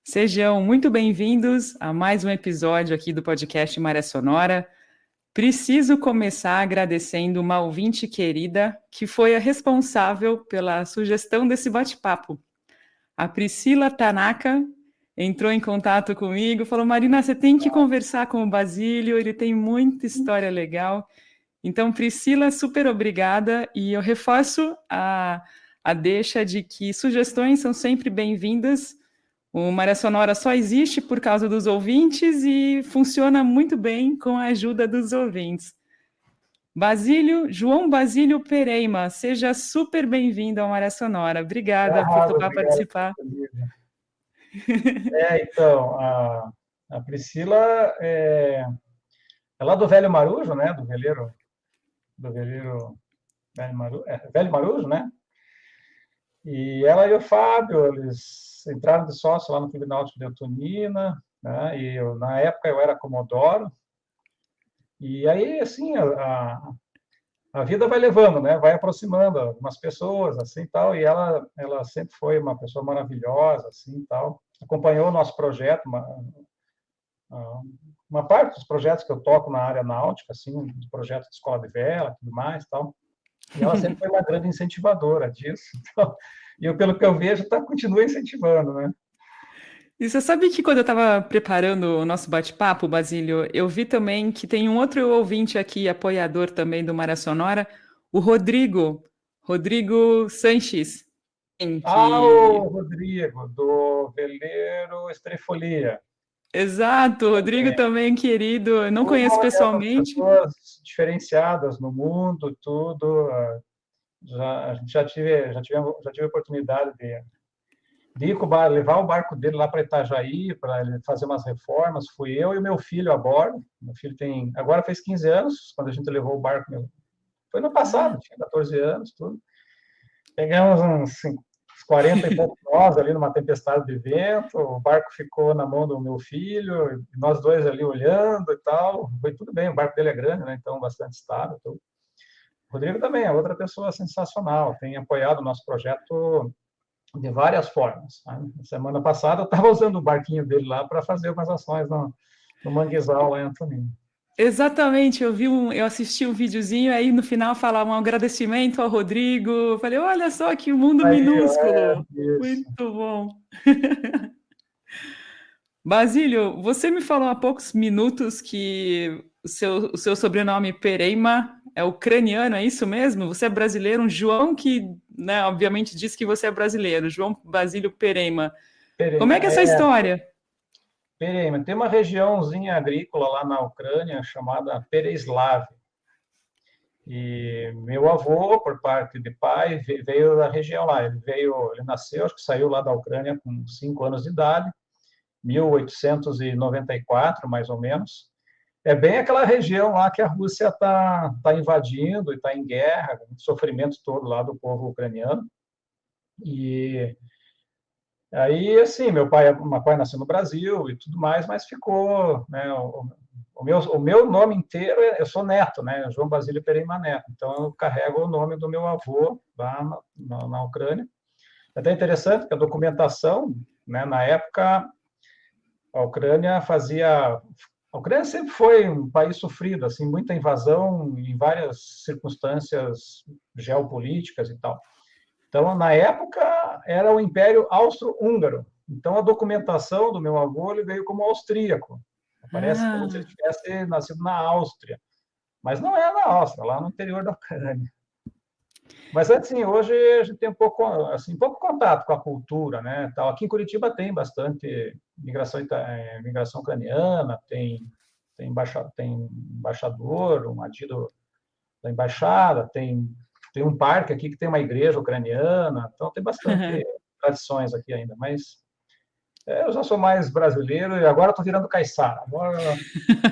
Sejam muito bem-vindos a mais um episódio aqui do podcast Maré Sonora. Preciso começar agradecendo uma ouvinte querida que foi a responsável pela sugestão desse bate-papo. A Priscila Tanaka entrou em contato comigo, falou: Marina, você tem que conversar com o Basílio, ele tem muita história legal. Então, Priscila, super obrigada, e eu reforço a deixa de que sugestões são sempre bem-vindas. O Maré Sonora só existe por causa dos ouvintes e funciona muito bem com a ajuda dos ouvintes. João Basílio Pereima, seja super bem-vindo ao Maré Sonora. Obrigada por topar Obrigado. participar. Então, a Priscila é lá do Velho Marujo, né? Do veleiro Velho Marujo, né? E ela e o Fábio, eles entraram de sócio lá no Clube Náutico de Eutonina, né? Na época eu era Comodoro. E aí, assim, a vida vai levando, né? Vai aproximando algumas pessoas, assim, tal. E ela sempre foi uma pessoa maravilhosa, assim, tal. Acompanhou o nosso projeto, uma parte dos projetos que eu toco na área náutica, assim, dos projetos de escola de vela, tudo mais, tal. E ela sempre foi uma grande incentivadora disso. Então, e eu, pelo que eu vejo, continua incentivando, né? E você sabe que quando eu estava preparando o nosso bate-papo, Basílio, eu vi também que tem um outro ouvinte aqui, apoiador também do Maré Sonora, o Rodrigo Sanches, que... O Rodrigo, do Veleiro Estrefolia. Exato, o Rodrigo também, querido, eu não conheço Essas pessoalmente. pessoas diferenciadas no mundo, tudo. A gente já tive a oportunidade de ir com o levar o barco dele lá para Itajaí, para ele fazer umas reformas. Fui eu e o meu filho a bordo. Meu filho agora fez 15 anos, quando a gente levou o barco. Foi no passado, tinha 14 anos, tudo. Pegamos uns 40 e poucos nós ali numa tempestade de vento, o barco ficou na mão do meu filho, nós dois ali olhando e tal. Foi tudo bem, o barco dele é grande, né? Então bastante estável. Tudo. O Rodrigo também é outra pessoa sensacional, tem apoiado o nosso projeto de várias formas. Né? Semana passada eu estava usando o barquinho dele lá para fazer umas ações no manguezal lá em Antonina. Exatamente, eu assisti um videozinho, aí no final falava um agradecimento ao Rodrigo. Eu falei, olha só que mundo Aí, minúsculo. isso. Muito bom. Basílio, você me falou há poucos minutos que o seu sobrenome Pereima é ucraniano, é isso mesmo? Você é brasileiro, um João que, né, obviamente diz que você é brasileiro, João Basílio Pereima. Como é que é essa história? Pereima. Tem uma regiãozinha agrícola lá na Ucrânia chamada Pereislav. E meu avô, por parte de pai, veio da região lá. Ele nasceu, acho que saiu lá da Ucrânia com 5 anos de idade, 1894, mais ou menos. É bem aquela região lá que a Rússia tá invadindo e está em guerra, o sofrimento todo lá do povo ucraniano. E aí, assim, meu pai nasceu no Brasil e tudo mais, mas ficou, né, o meu nome inteiro, eu sou neto, né, João Basílio Pereira Neto, então eu carrego o nome do meu avô lá na Ucrânia. É até interessante que a documentação, né, na época, a Ucrânia fazia... A Ucrânia sempre foi um país sofrido, assim, muita invasão em várias circunstâncias geopolíticas e tal. Então, na época, era o Império Austro-Húngaro. Então, a documentação do meu avô ele veio como austríaco. Parece como se ele tivesse nascido na Áustria. Mas não é na Áustria, lá no interior da Ucrânia. Mas, assim, hoje a gente tem pouco contato com a cultura, né? Aqui em Curitiba tem bastante migração ucraniana, tem embaixador, um adido da embaixada, tem um parque aqui que tem uma igreja ucraniana, então tem bastante tradições aqui ainda, mas eu já sou mais brasileiro e agora estou virando caiçara. Agora,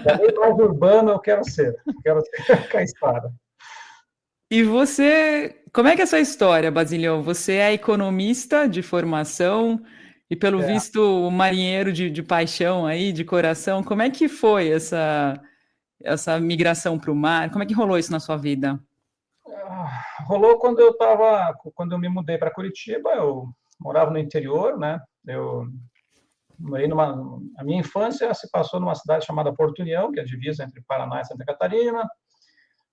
mais urbano eu quero ser caiçara. E você, como é que é essa história, Basílio? Você é economista de formação e, pelo É, visto, marinheiro de paixão aí, de coração. Como é que foi essa migração para o mar? Como é que rolou isso na sua vida? rolou quando eu me mudei para Curitiba, eu morava no interior, né? Eu a minha infância se passou numa cidade chamada Porto União, que é a divisa entre Paraná e Santa Catarina.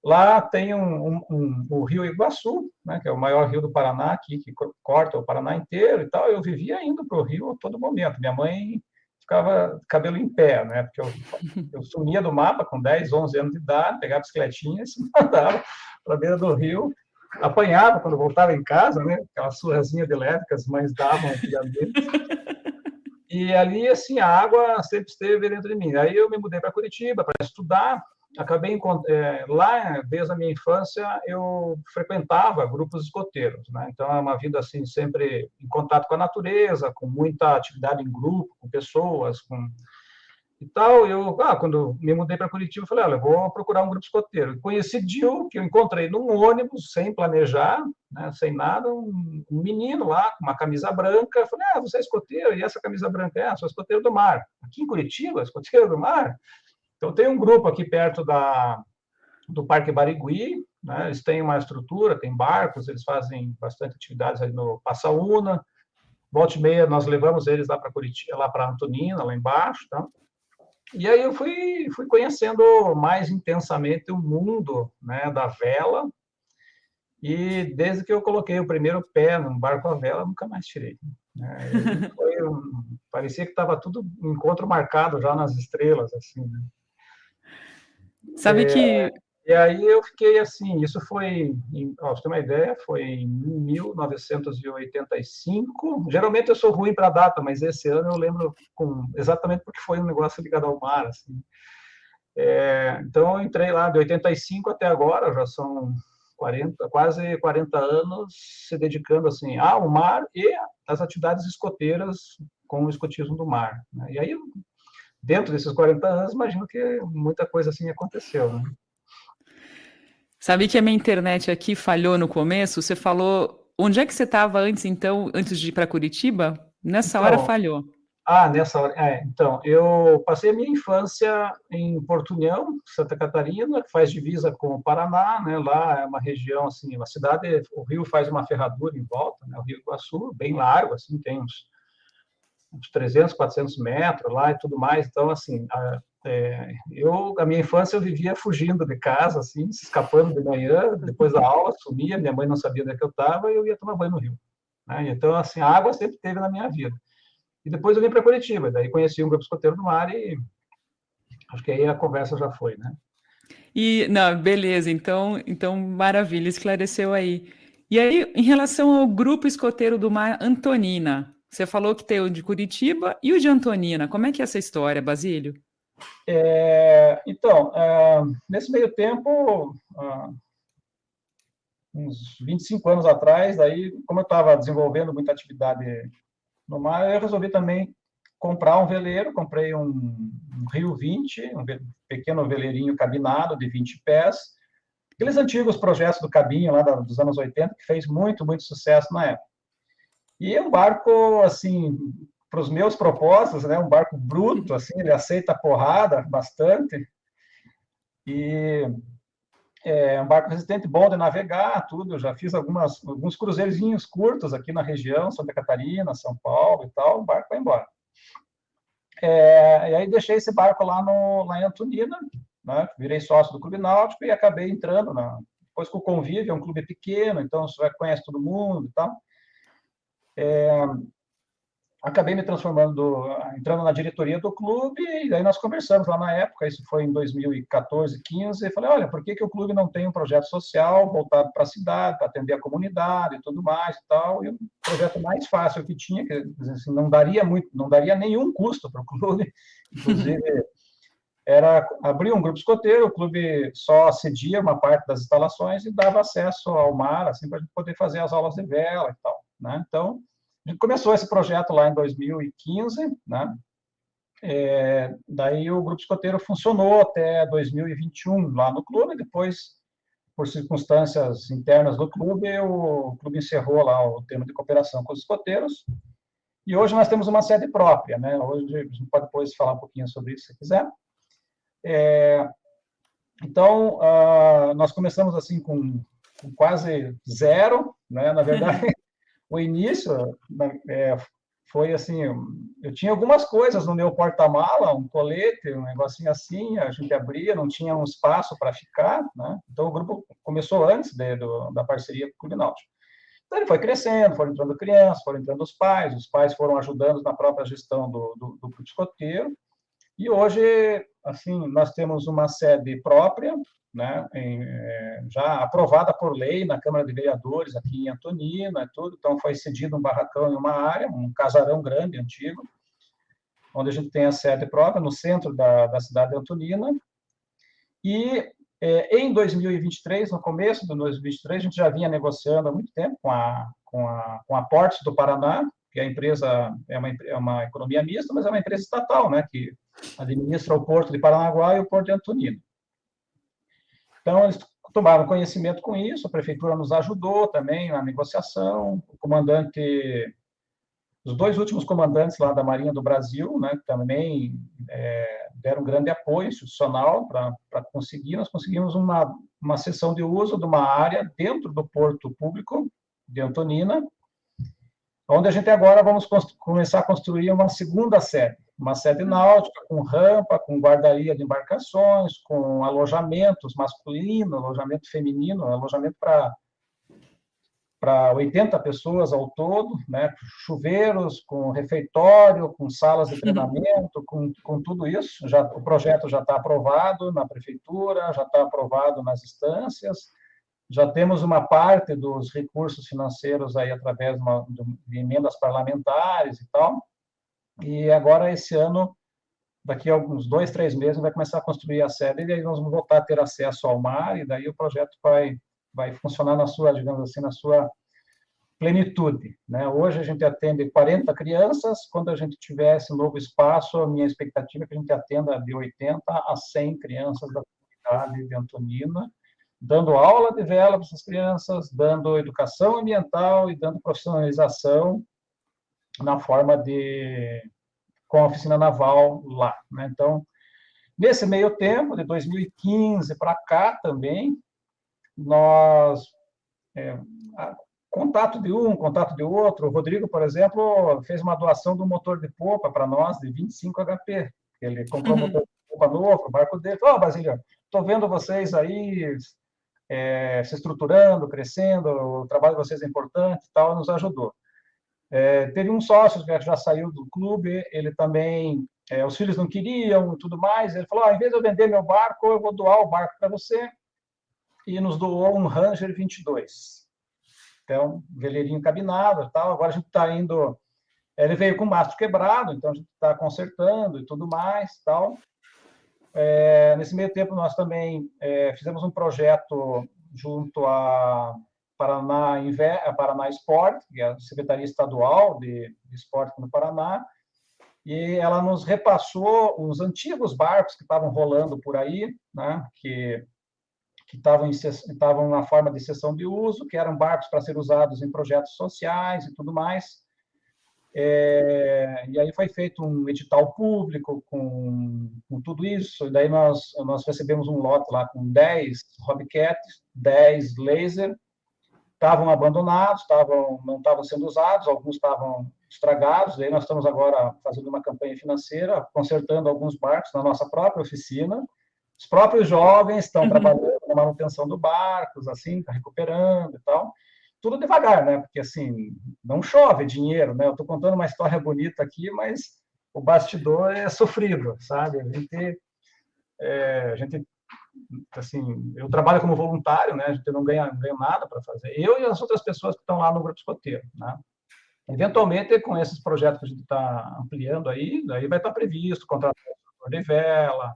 Lá tem o Rio Iguaçu, né, que é o maior rio do Paraná aqui, que corta o Paraná inteiro e tal. Eu vivia indo para o rio a todo momento. Minha mãe ficava cabelo em pé, né, porque eu sumia do mapa com 10, 11 anos de idade, pegava a bicicletinha e se mandava para a beira do rio. Apanhava quando voltava em casa, né, aquela surrazinha de leve que as mães davam antigamente. E ali, assim, a água sempre esteve dentro de mim. Aí eu me mudei para Curitiba para estudar. Acabei lá, desde a minha infância, eu frequentava grupos escoteiros, né? Então, é uma vida, assim, sempre em contato com a natureza, com muita atividade em grupo, com pessoas, e tal. Quando me mudei para Curitiba, eu falei, olha, eu vou procurar um grupo escoteiro. Coincidiu que eu encontrei num ônibus, sem planejar, né, sem nada, um menino lá, com uma camisa branca. Eu falei, você é escoteiro? E essa camisa branca? Sou escoteiro do mar. Aqui em Curitiba, escoteiro do mar? Então, tem um grupo aqui perto do Parque Barigui, né, eles têm uma estrutura, tem barcos, eles fazem bastante atividades ali no Passaúna. Volta e meia, nós levamos eles lá para Curitiba, lá para Antonina, lá embaixo, tá? E aí eu fui conhecendo mais intensamente o mundo, né, da vela, e desde que eu coloquei o primeiro pé num barco à vela, nunca mais tirei. Né? Parecia que estava tudo encontro marcado já nas estrelas, assim, né? Sabe que... E aí eu fiquei assim, isso foi, para você ter uma ideia, foi em 1985. Geralmente eu sou ruim para a data, mas esse ano eu lembro exatamente porque foi um negócio ligado ao mar. Assim. Então eu entrei lá de 85 até agora, já são quase 40 anos se dedicando assim, ao mar e às atividades escoteiras com o escotismo do mar. Né? E aí, dentro desses 40 anos, imagino que muita coisa assim aconteceu. Né? Sabe que a minha internet aqui falhou no começo? Você falou... Onde é que você estava antes, então, antes de ir para Curitiba? Nessa hora falhou. Nessa hora. Então, eu passei a minha infância em Porto União, Santa Catarina, que faz divisa com o Paraná, né? Lá é uma região, assim, uma cidade, o rio faz uma ferradura em volta, né? O Rio Iguaçu, bem largo, assim, tem uns 300, 400 metros lá e tudo mais. Então, assim, a minha infância eu vivia fugindo de casa, assim, se escapando de manhã, depois da aula, sumia, minha mãe não sabia onde é que eu estava e eu ia tomar banho no rio. Né? Então, assim, a água sempre esteve na minha vida. E depois eu vim para Curitiba, daí conheci um grupo escoteiro do mar e acho que aí a conversa já foi, né? Não, beleza, então maravilha, esclareceu aí. E aí, em relação ao grupo escoteiro do mar Antonina, você falou que tem o de Curitiba e o de Antonina, como é que é essa história, Basílio? Então, nesse meio tempo, uns 25 anos atrás, daí, como eu estava desenvolvendo muita atividade no mar, eu resolvi também comprar um veleiro, comprei um Rio 20, um pequeno veleirinho cabinado de 20 pés, aqueles antigos projetos do cabinho lá dos anos 80, que fez muito, muito sucesso na época. E é um barco, assim, para os meus propósitos, né, um barco bruto, assim, ele aceita porrada bastante, e é um barco resistente, bom de navegar, tudo. Eu já fiz alguns cruzeirinhos curtos aqui na região, Santa Catarina, São Paulo e tal, o barco vai embora. E aí deixei esse barco lá em Antonina, né? Virei sócio do Clube Náutico e acabei entrando, depois que o Convívio é um clube pequeno, então você conhece todo mundo e tal. Acabei me entrando na diretoria do clube, e aí nós conversamos lá na época, isso foi em 2014, 15, e falei, olha, por que o clube não tem um projeto social voltado para a cidade, para atender a comunidade e tudo mais e tal, e o projeto mais fácil que tinha, que assim, não daria nenhum custo para o clube, inclusive era abrir um grupo escoteiro, o clube só cedia uma parte das instalações e dava acesso ao mar, assim, para a gente poder fazer as aulas de vela e tal, né? Então, a gente começou esse projeto lá em 2015, né? Daí o grupo escoteiro funcionou até 2021 lá no clube, depois, por circunstâncias internas do clube, o clube encerrou lá o termo de cooperação com os escoteiros, e hoje nós temos uma sede própria, né? Hoje a gente pode depois falar um pouquinho sobre isso, se quiser. Então, nós começamos assim com quase zero, né? Na verdade, o início foi assim, eu tinha algumas coisas no meu porta-mala, um colete, um negocinho assim, a gente abria, não tinha um espaço para ficar, né? Então o grupo começou antes da parceria com o Clube Náutico. Então ele foi crescendo, foram entrando crianças, foram entrando os pais foram ajudando na própria gestão do escoteiro, e hoje, assim, nós temos uma sede própria, né, já aprovada por lei na Câmara de Vereadores aqui em Antonina, e tudo. Então foi cedido um barracão em uma área, um casarão grande, antigo, onde a gente tem a sede própria no centro da cidade de Antonina. E em 2023, no começo de 2023, a gente já vinha negociando há muito tempo com a Portos do Paraná, que a empresa é uma economia mista, mas é uma empresa estatal, né, que administra o Porto de Paranaguá e o Porto de Antonina. Então, eles tomaram conhecimento com isso, a prefeitura nos ajudou também na negociação, os dois últimos comandantes lá da Marinha do Brasil, né, que também deram um grande apoio institucional para conseguir, nós conseguimos uma cessão de uso de uma área dentro do Porto Público de Antonina, onde a gente agora vamos começar a construir uma segunda sede, uma sede náutica com rampa, com guardaria de embarcações, com alojamentos masculino, alojamento feminino, alojamento para 80 pessoas ao todo, né, chuveiros, com refeitório, com salas de treinamento, com tudo isso. O projeto já está aprovado na prefeitura, já está aprovado nas instâncias, já temos uma parte dos recursos financeiros aí através de emendas parlamentares e tal, e agora esse ano, daqui a uns 2, 3 meses, vai começar a construir a sede, e aí nós vamos voltar a ter acesso ao mar, e daí o projeto vai funcionar na sua, digamos assim, na sua plenitude, né? Hoje a gente atende 40 crianças, quando a gente tiver esse novo espaço, a minha expectativa é que a gente atenda de 80 a 100 crianças da comunidade de Antonina, dando aula de vela para essas crianças, dando educação ambiental e dando profissionalização na forma com a oficina naval lá, né? Então, nesse meio tempo, de 2015 para cá também, nós, contato de um, contato de outro, o Rodrigo, por exemplo, fez uma doação do motor de popa para nós, de 25 HP, ele comprou um motor de popa novo, o barco dele, falou, Basílio, estou vendo vocês aí se estruturando, crescendo, o trabalho de vocês é importante e tal, nos ajudou. Teve um sócio que já saiu do clube, ele também, os filhos não queriam e tudo mais, ele falou, em vez de eu vender meu barco, eu vou doar o barco para você, e nos doou um Ranger 22. Então, veleirinho cabinado e tal, agora a gente está indo, ele veio com o mastro quebrado, então a gente está consertando e tudo mais, tal. Nesse meio tempo, nós também fizemos um projeto junto a Paraná Esporte, que é a Secretaria Estadual de Esporte no Paraná, e ela nos repassou os antigos barcos que estavam rolando por aí, né, que estavam na forma de cessão de uso, que eram barcos para ser usados em projetos sociais e tudo mais. E aí foi feito um edital público com tudo isso, e daí nós recebemos um lote lá com 10 Hobbycats, 10 laser, estavam abandonados, não estavam sendo usados, alguns estavam estragados, daí nós estamos agora fazendo uma campanha financeira, consertando alguns barcos na nossa própria oficina. Os próprios jovens estão trabalhando na manutenção dos barcos, assim, tá recuperando e tal. Tudo devagar, né? Porque, assim, não chove dinheiro, né? Eu estou contando uma história bonita aqui, mas o bastidor é sofrido, sabe? A gente assim, eu trabalho como voluntário, né? A gente não ganha nada para fazer. Eu e as outras pessoas que estão lá no grupo escoteiro, né? Eventualmente, com esses projetos que a gente está ampliando aí, daí vai estar previsto contratar de vela,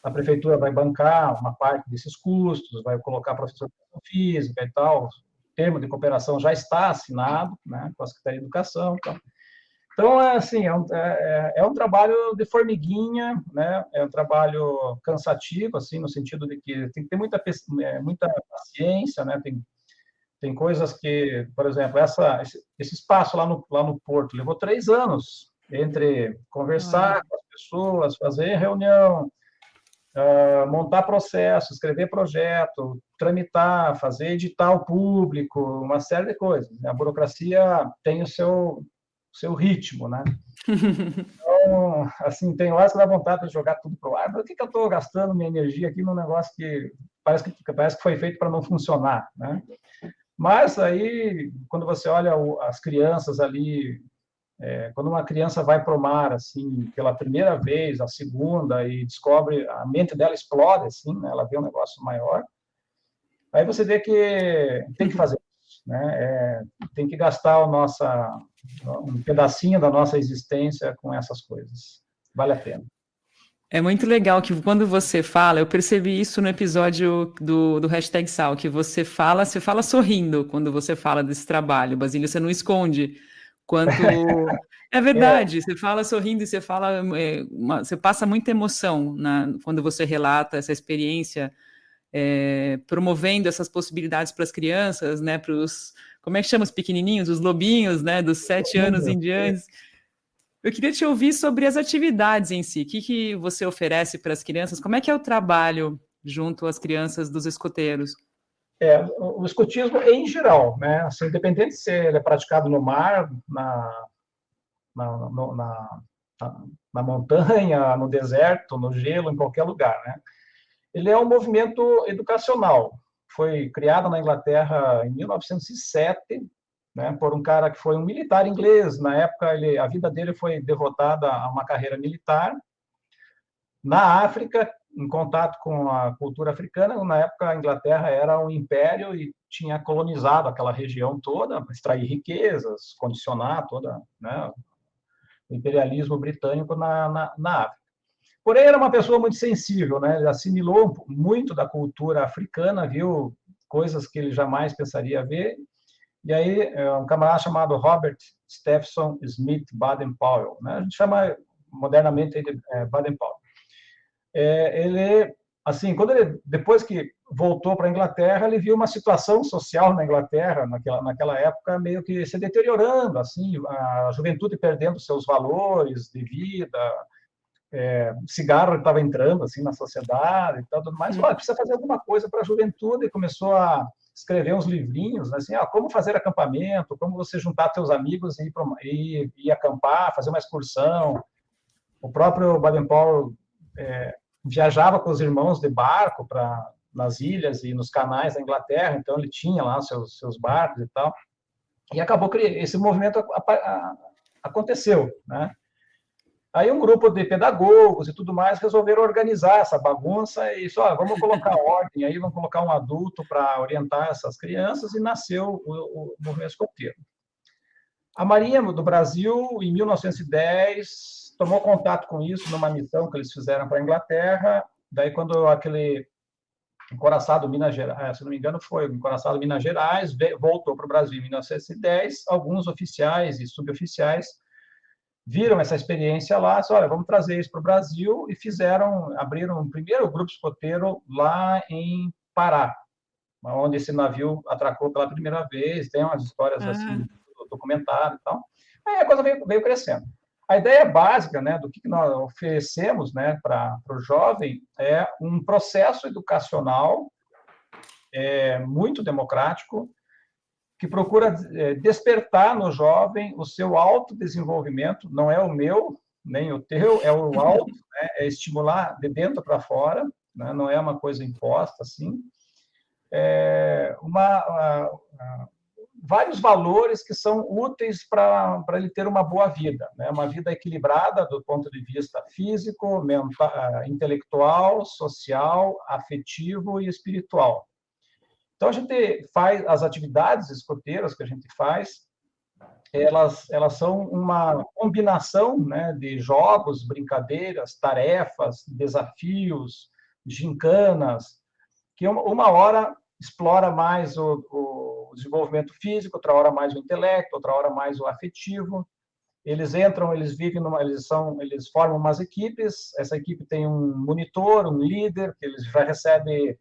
a prefeitura vai bancar uma parte desses custos, vai colocar professor de física e tal, o termo de cooperação já está assinado, né, com a Secretaria de Educação. Então assim, é um trabalho de formiguinha, né, é um trabalho cansativo, assim, no sentido de que tem que ter muita paciência, né, tem coisas que, por exemplo, esse espaço lá no Porto levou 3 anos entre conversar com as pessoas, fazer reunião, montar processo, escrever projeto, tramitar, fazer edital público, uma série de coisas. A burocracia tem seu ritmo, né? Então, assim, tem horas que dá vontade de jogar tudo pro ar, mas por que eu estou gastando minha energia aqui num negócio que parece que foi feito para não funcionar, né? Mas aí, quando você olha as crianças ali, quando uma criança vai para o mar, assim, pela primeira vez, a segunda, e descobre, a mente dela explode, assim, né? Ela vê um negócio maior, aí você vê que tem que fazer isso, né? Tem que gastar um pedacinho da nossa existência com essas coisas. Vale a pena. É muito legal que quando você fala, eu percebi isso no episódio do Hashtag Sal, que você fala sorrindo quando você fala desse trabalho, Basílio, você não esconde quanto... É verdade, você fala sorrindo e você fala, você passa muita emoção quando você relata essa experiência, promovendo essas possibilidades para as crianças, né, para os, como é que chama os pequenininhos, os lobinhos, né, dos 7 anos em diante. Eu queria te ouvir sobre as atividades em si. O que você oferece para as crianças? Como é que é o trabalho junto às crianças dos escoteiros? O escotismo em geral, né? Assim, independente se ele é praticado no mar, na montanha, no deserto, no gelo, em qualquer lugar, né? Ele é um movimento educacional. Foi criado na Inglaterra em 1907, né, por um cara que foi um militar inglês. Na época, a vida dele foi devotada a uma carreira militar. Na África, em contato com a cultura africana, na época a Inglaterra era um império e tinha colonizado aquela região toda, extrair riquezas, condicionar toda, né, o imperialismo britânico na África. Porém, era uma pessoa muito sensível, né? Ele assimilou muito da cultura africana, viu coisas que ele jamais pensaria ver. E aí, um camarada chamado Robert Stephenson Smith Baden-Powell, né? A gente chama modernamente de Baden-Powell. Ele, assim, depois que voltou para a Inglaterra, ele viu uma situação social na Inglaterra, naquela época, meio que se deteriorando, assim, a juventude perdendo seus valores de vida, cigarro estava entrando assim na sociedade e tudo mais. Olha, precisa fazer alguma coisa para a juventude. E começou a escrever uns livrinhos, né, assim, como fazer acampamento, como você juntar seus amigos e ir acampar, fazer uma excursão. O próprio Baden-Powell viajava com os irmãos de barco nas ilhas e nos canais da Inglaterra, então ele tinha lá seus barcos e tal. E acabou que esse movimento aconteceu, né? Aí um grupo de pedagogos e tudo mais resolveram organizar essa bagunça e só vamos colocar ordem, aí vamos colocar um adulto para orientar essas crianças, e nasceu o movimento escoteiro. A Marinha do Brasil, em 1910, tomou contato com isso numa missão que eles fizeram para a Inglaterra. Daí, quando aquele encoraçado Minas Gerais, se não me engano, foi o encoraçado Minas Gerais, voltou para o Brasil em 1910, alguns oficiais e suboficiais viram essa experiência lá, olha, vamos trazer isso para o Brasil, e abriram um primeiro grupo escoteiro lá em Pará, onde esse navio atracou pela primeira vez. Tem umas histórias assim, documentado e tal. Aí a coisa veio crescendo. A ideia básica, né, do que nós oferecemos, né, para o jovem é um processo educacional muito democrático, que procura despertar no jovem o seu autodesenvolvimento, não é o meu, nem o teu, é o auto, né? É estimular de dentro para fora, né? Não é uma coisa imposta, assim. Vários valores que são úteis para ele ter uma boa vida, né? Uma vida equilibrada do ponto de vista físico, mental, intelectual, social, afetivo e espiritual. Então, a gente faz as atividades escoteiras que a gente faz, elas são uma combinação, né, de jogos, brincadeiras, tarefas, desafios, gincanas, que uma hora explora mais o desenvolvimento físico, outra hora mais o intelecto, outra hora mais o afetivo. Eles entram, eles formam umas equipes. Essa equipe tem um monitor, um líder, que eles já recebem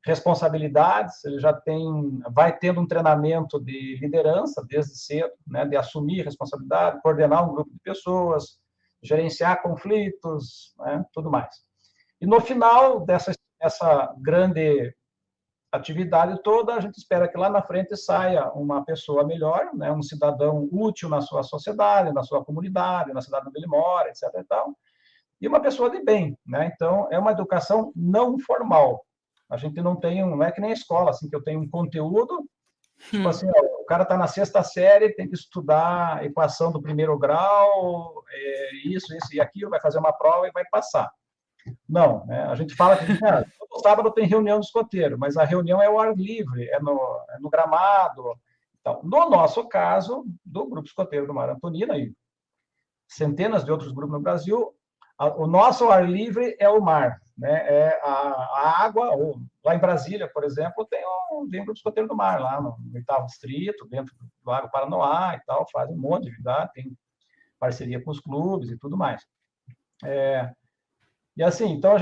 responsabilidades, ele vai tendo um treinamento de liderança desde cedo, né, de assumir responsabilidade, coordenar um grupo de pessoas, gerenciar conflitos, né, tudo mais. E no final dessa grande atividade toda, a gente espera que lá na frente saia uma pessoa melhor, né, um cidadão útil na sua sociedade, na sua comunidade, na cidade onde ele mora, etc. e tal, e uma pessoa de bem, né? Então, é uma educação não formal. A gente não é que nem a escola, assim, que eu tenho um conteúdo, tipo assim, ó, o cara está na 6ª série, tem que estudar a equação do 1º grau, isso e aquilo, vai fazer uma prova e vai passar. Não, né? A gente fala que todo sábado tem reunião do escoteiro, mas a reunião é ao ar livre, é no gramado. Então, no nosso caso, do Grupo Escoteiro do Mar Antonina e centenas de outros grupos no Brasil, o nosso ar livre é o mar, né? É a água. Ou, lá em Brasília, por exemplo, tem um Grupo Escoteiro do Mar, lá no 8º Distrito, dentro do Lago Paranoá e tal, faz um monte de atividade, tem parceria com os clubes e tudo mais. E assim, então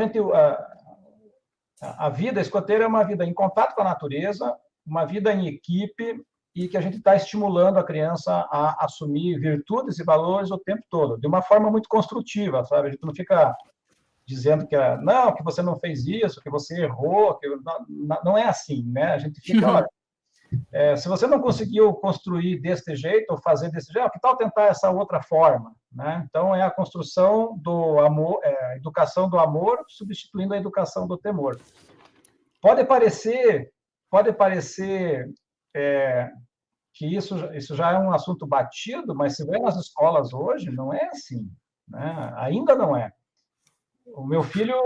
a vida escoteira é uma vida em contato com a natureza, uma vida em equipe, e que a gente está estimulando a criança a assumir virtudes e valores o tempo todo, de uma forma muito construtiva, sabe? A gente não fica dizendo não, que você não fez isso, que você errou, não é assim, né? A gente fica, olha, se você não conseguiu construir deste jeito, ou fazer desse jeito, que tal tentar essa outra forma, né? Então, é a construção do amor, a educação do amor, substituindo a educação do temor. Pode parecer que isso já é um assunto batido, mas se vê nas escolas hoje, não é assim, né? Ainda não é. O meu filho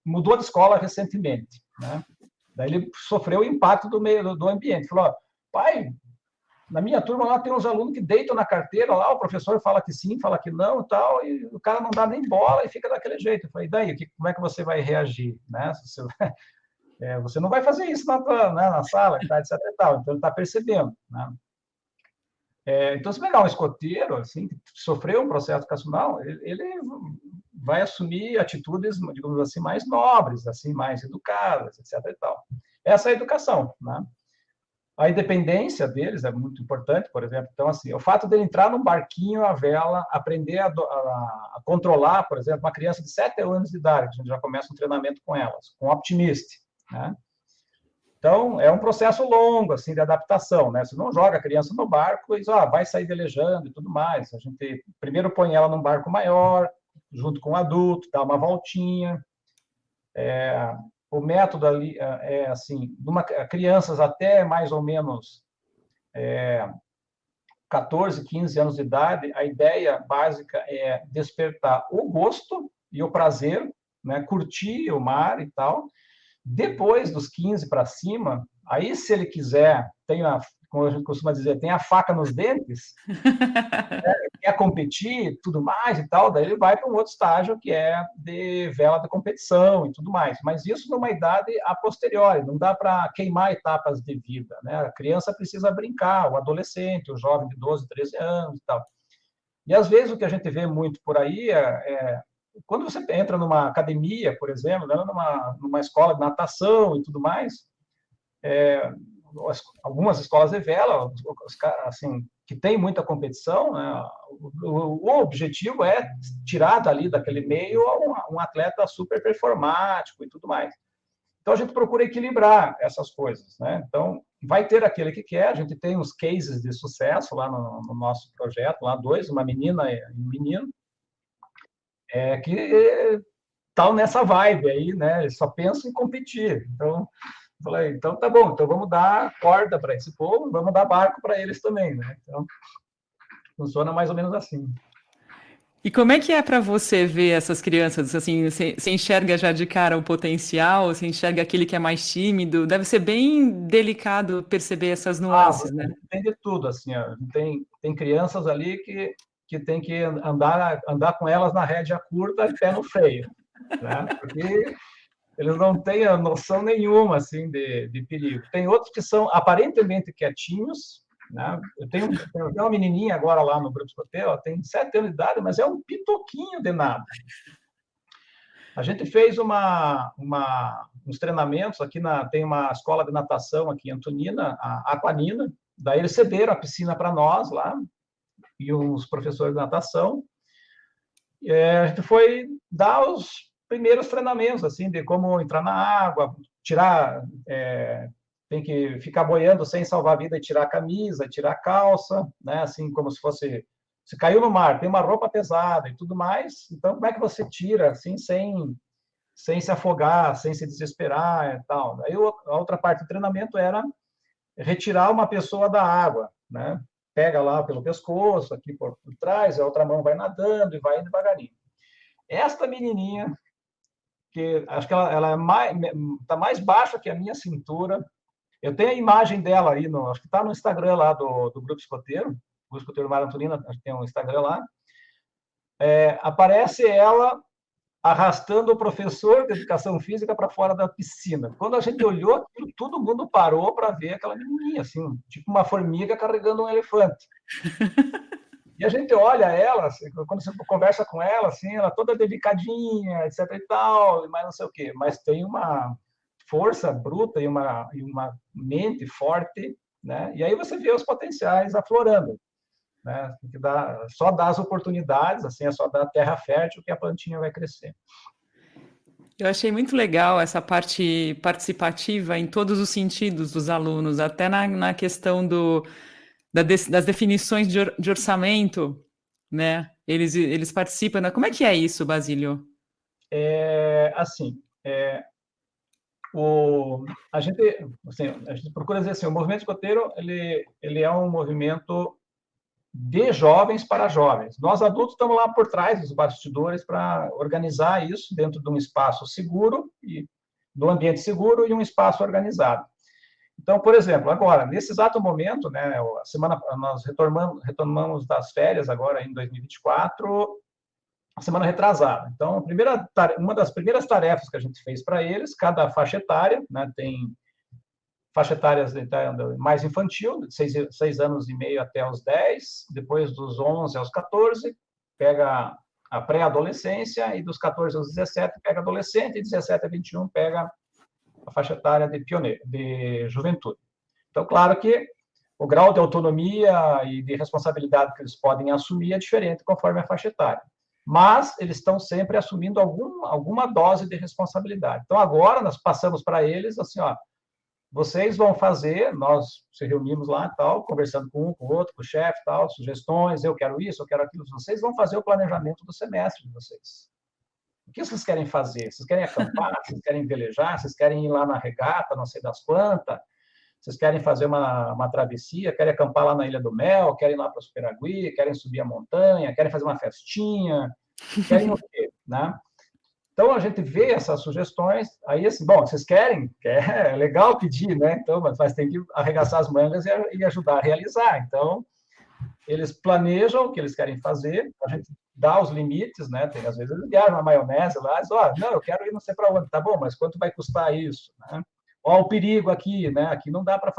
mudou de escola recentemente, né? Daí ele sofreu o impacto do ambiente. Falou, pai, na minha turma lá tem uns alunos que deitam na carteira lá, o professor fala que sim, fala que não, tal, e o cara não dá nem bola e fica daquele jeito. Eu falei, e daí, como é que você vai reagir, né? Você não vai fazer isso na sala, tá, etc. e tal. Então, ele está percebendo, né? Então, se pegar um escoteiro, assim, que sofreu um processo educacional, ele vai assumir atitudes, digamos assim, mais nobres, assim, mais educadas, etc. e tal. Essa é a educação, né? A independência deles é muito importante, por exemplo. Então, assim, o fato de ele entrar num barquinho à vela, aprender a controlar, por exemplo, uma criança de 7 anos de idade, a gente já começa um treinamento com elas, com Optimist, né? Então, é um processo longo, assim, de adaptação, né? Você não joga a criança no barco e diz, vai sair velejando e tudo mais. A gente primeiro põe ela num barco maior, junto com o adulto, dá uma voltinha. O método ali é assim, crianças até mais ou menos 14, 15 anos de idade, a ideia básica é despertar o gosto e o prazer, né? Curtir o mar e tal. Depois dos 15 para cima, aí se ele quiser, como a gente costuma dizer, tem a faca nos dentes, quer competir, tudo mais e tal, daí ele vai para um outro estágio que é de vela de competição e tudo mais. Mas isso numa idade a posteriori, não dá para queimar etapas de vida, né? A criança precisa brincar, o adolescente, o jovem de 12, 13 anos e tal. E às vezes o que a gente vê muito por aí quando você entra numa academia, por exemplo, né, numa escola de natação e tudo mais, algumas escolas de vela, assim, que tem muita competição, né, o objetivo é tirar dali daquele meio um atleta super performático e tudo mais. Então, a gente procura equilibrar essas coisas, né? Então, vai ter aquele que quer, a gente tem uns cases de sucesso lá no nosso projeto, lá 2, uma menina e um menino, que estão nessa vibe aí, né? Eles só pensam em competir. Então, falei, então tá bom, então vamos dar corda para esse povo, vamos dar barco para eles também, né? Então, funciona mais ou menos assim. E como é que é para você ver essas crianças? Assim, você enxerga já de cara o potencial? Você enxerga aquele que é mais tímido? Deve ser bem delicado perceber essas nuances, né? Tem de tudo, assim, ó. Tem crianças ali que tem que andar com elas na rédea curta e pé no freio, né? Porque eles não têm a noção nenhuma, assim, de perigo. Tem outros que são aparentemente quietinhos, né? Eu tenho uma menininha agora lá no Grupo Escoteiro, ela tem 7 anos de idade, mas é um pitoquinho de nada. A gente fez uns treinamentos aqui, tem uma escola de natação aqui em Antonina, a Aquanina, daí eles cederam a piscina para nós lá, e os professores de natação. A gente foi dar os primeiros treinamentos, assim, de como entrar na água, tirar tem que ficar boiando sem salvar a vida e tirar a camisa, tirar a calça, né? Assim como se fosse, se caiu no mar, tem uma roupa pesada e tudo mais, então como é que você tira assim sem se afogar, sem se desesperar e tal? Aí a outra parte do treinamento era retirar uma pessoa da água, né? Pega lá pelo pescoço, aqui por trás, a outra mão vai nadando e vai indo devagarinho. Esta menininha, que acho que ela tá mais baixa que a minha cintura. Eu tenho a imagem dela aí, acho que está no Instagram lá do Grupo Escoteiro, o Grupo Escoteiro Mar Antonina, acho que tem um Instagram lá. Aparece ela arrastando o professor de educação física para fora da piscina. Quando a gente olhou aquilo, todo mundo parou para ver aquela menininha, assim, tipo uma formiga carregando um elefante. E a gente olha ela, assim, quando você conversa com ela, assim, ela toda delicadinha, etc e tal, mas não sei o quê. Mas tem uma força bruta e uma mente forte, né? E aí você vê os potenciais aflorando, né? Só dá as oportunidades, assim, é só dar terra fértil que a plantinha vai crescer. Eu achei muito legal essa parte participativa em todos os sentidos dos alunos, até na questão das definições de orçamento, né? Eles participam. Como é que é isso, Basílio? A gente procura dizer assim, o movimento escoteiro ele é um movimento de jovens para jovens. Nós adultos estamos lá por trás dos bastidores para organizar isso dentro de um espaço seguro e do ambiente seguro e um espaço organizado. Então, por exemplo, agora nesse exato momento, né, nós retomamos das férias agora em 2024, a semana retrasada. Então, uma das primeiras tarefas que a gente fez para eles, cada faixa etária, né, tem faixa etária mais infantil, de 6 anos e meio até os 10, depois dos 11 aos 14, pega a pré-adolescência, e dos 14 aos 17 pega adolescente, e 17 a 21 pega a faixa etária de juventude. Então, claro que o grau de autonomia e de responsabilidade que eles podem assumir é diferente conforme a faixa etária. Mas eles estão sempre assumindo alguma dose de responsabilidade. Então, agora nós passamos para eles assim, ó, vocês vão fazer, nós se reunimos lá tal, conversando com um, com o outro, com o chefe, tal, sugestões, eu quero isso, eu quero aquilo, vocês vão fazer o planejamento do semestre de vocês. O que vocês querem fazer? Vocês querem acampar? Vocês querem velejar? Vocês querem ir lá na regata, não sei das quantas? Vocês querem fazer uma travessia? Querem acampar lá na Ilha do Mel? Querem ir lá para o Superagui? Querem subir a montanha? Querem fazer uma festinha? Querem o quê? Né? Então, a gente vê essas sugestões, aí assim, bom, vocês querem? É legal pedir, né? Então, mas tem que arregaçar as mangas e ajudar a realizar. Então, eles planejam o que eles querem fazer, a gente dá os limites, né? Às vezes eles viajam na maionese lá, e dizem, não, eu quero ir não sei para onde, tá bom, mas quanto vai custar isso? Né? Ó, o perigo aqui, né? Aqui não dá para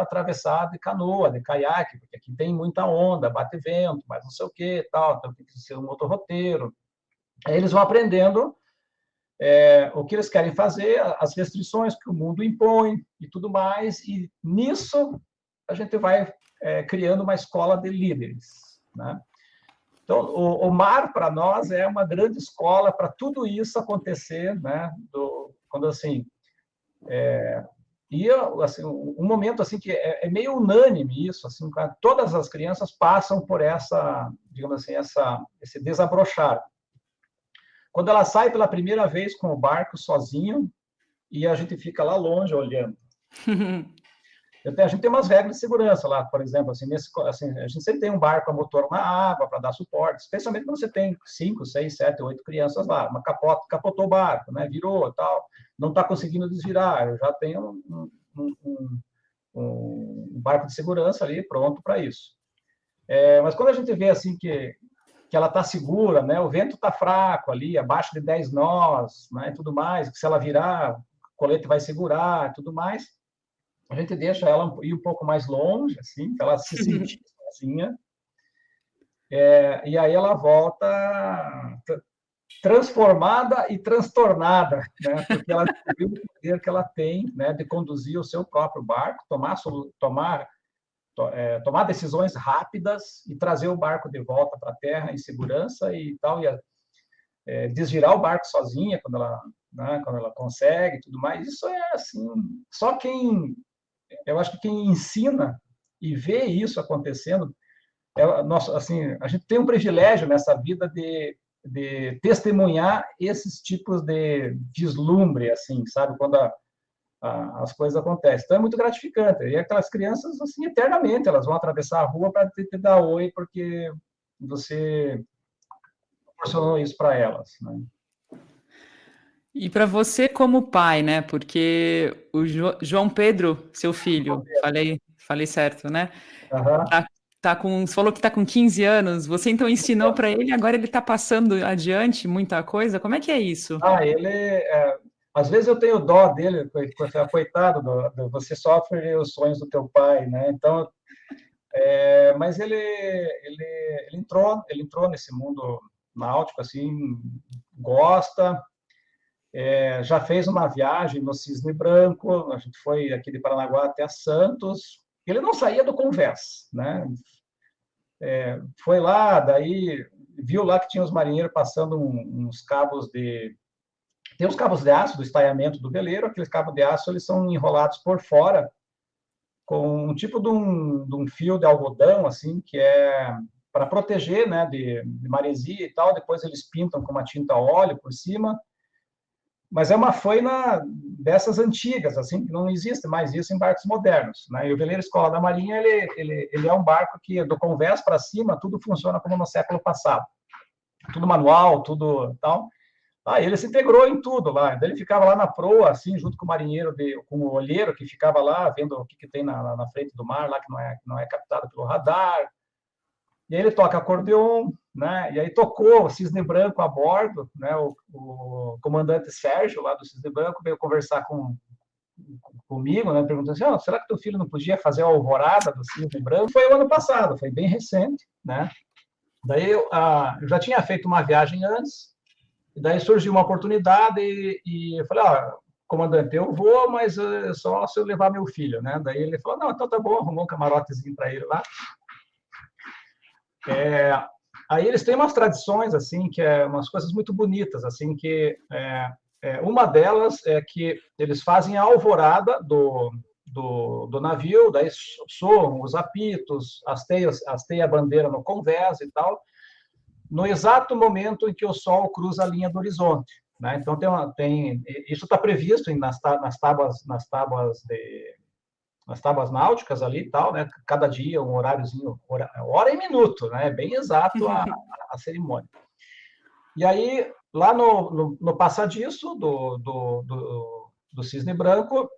atravessar de canoa, de caiaque, porque aqui tem muita onda, bate vento, mas não sei o que, tal, então tem que ser um outro roteiro. Aí eles vão aprendendo o que eles querem fazer, as restrições que o mundo impõe e tudo mais, e nisso a gente vai criando uma escola de líderes, né? Então, o mar, para nós, é uma grande escola para tudo isso acontecer, né? Quando, assim, assim, um momento assim que é meio unânime isso, assim, todas as crianças passam por essa, digamos assim, esse desabrochar. Quando ela sai pela primeira vez com o barco sozinho e a gente fica lá longe olhando. A gente tem umas regras de segurança lá, por exemplo, assim, a gente sempre tem um barco a motor na água para dar suporte, especialmente quando você tem 5, 6, 7, 8 crianças lá, capotou o barco, né, virou, tal, não está conseguindo desvirar, eu já tenho um barco de segurança ali pronto para isso. Mas quando a gente vê assim que ela está segura, né? O vento está fraco ali, abaixo de 10 nós, né? E tudo mais, que se ela virar, o colete vai segurar, tudo mais. A gente deixa ela ir um pouco mais longe, assim, para ela se sentir sozinha. E aí ela volta transformada e transtornada, né? Porque ela descobriu o poder que ela tem, né? De conduzir o seu próprio barco, tomar decisões rápidas e trazer o barco de volta para a terra em segurança e tal. desvirar o barco sozinha quando ela consegue, tudo mais. Isso é assim, eu acho que quem ensina e vê isso acontecendo, assim, a gente tem um privilégio nessa vida de testemunhar esses tipos de vislumbre, assim, sabe, quando as coisas acontecem. Então é muito gratificante. E aquelas crianças, assim, eternamente, elas vão atravessar a rua para te dar oi, porque você proporcionou isso para elas, né? E para você como pai, né? Porque o João Pedro, seu filho, falei certo, né? Uhum. Você falou que está com 15 anos. Você então ensinou para ele, agora ele está passando adiante muita coisa. Como é que é isso? Às vezes eu tenho dó dele, coitado, você sofre os sonhos do teu pai, né? Então, mas ele entrou nesse mundo náutico, assim, gosta. Já fez uma viagem no Cisne Branco, a gente foi aqui de Paranaguá até Santos. Ele não saía do Convés, né? Foi lá, daí viu lá que tinha os marinheiros passando uns cabos tem os cabos de aço do estaiamento do veleiro. Aqueles cabos de aço, eles são enrolados por fora com um tipo de um fio de algodão, assim, que é para proteger, né, de maresia e tal. Depois eles pintam com uma tinta óleo por cima. Mas é uma faina dessas antigas, assim, que não existe mais isso em barcos modernos, né? E o veleiro Escola da Marinha, ele é um barco que, do convés para cima, tudo funciona como no século passado. Tudo manual, tudo tal. Ele se integrou em tudo lá. Daí ele ficava lá na proa, assim, junto com o marinheiro, com o olheiro, que ficava lá vendo o que tem na frente do mar, lá que não é captado pelo radar. E aí ele toca acordeon, né? E aí tocou o Cisne Branco a bordo, né? O comandante Sérgio, lá do Cisne Branco, veio conversar comigo, né? Perguntando assim, será que teu filho não podia fazer a alvorada do Cisne Branco? Foi o ano passado, foi bem recente, né? Daí eu já tinha feito uma viagem antes, e daí surgiu uma oportunidade e eu falei, comandante, eu vou, mas só se eu levar meu filho, né? Daí ele falou, não, então tá bom, arrumou um camarotezinho para ele lá. Aí eles têm umas tradições, assim, que é umas coisas muito bonitas, assim, que uma delas é que eles fazem a alvorada do navio, daí soam os apitos, hasteia a bandeira no convés e tal, no exato momento em que o sol cruza a linha do horizonte, né? Então isso está previsto nas tábuas náuticas ali e tal, né? Cada dia um horáriozinho, hora e minuto, né? Bem exato a cerimônia. E aí, lá no passadiço do Cisne Branco,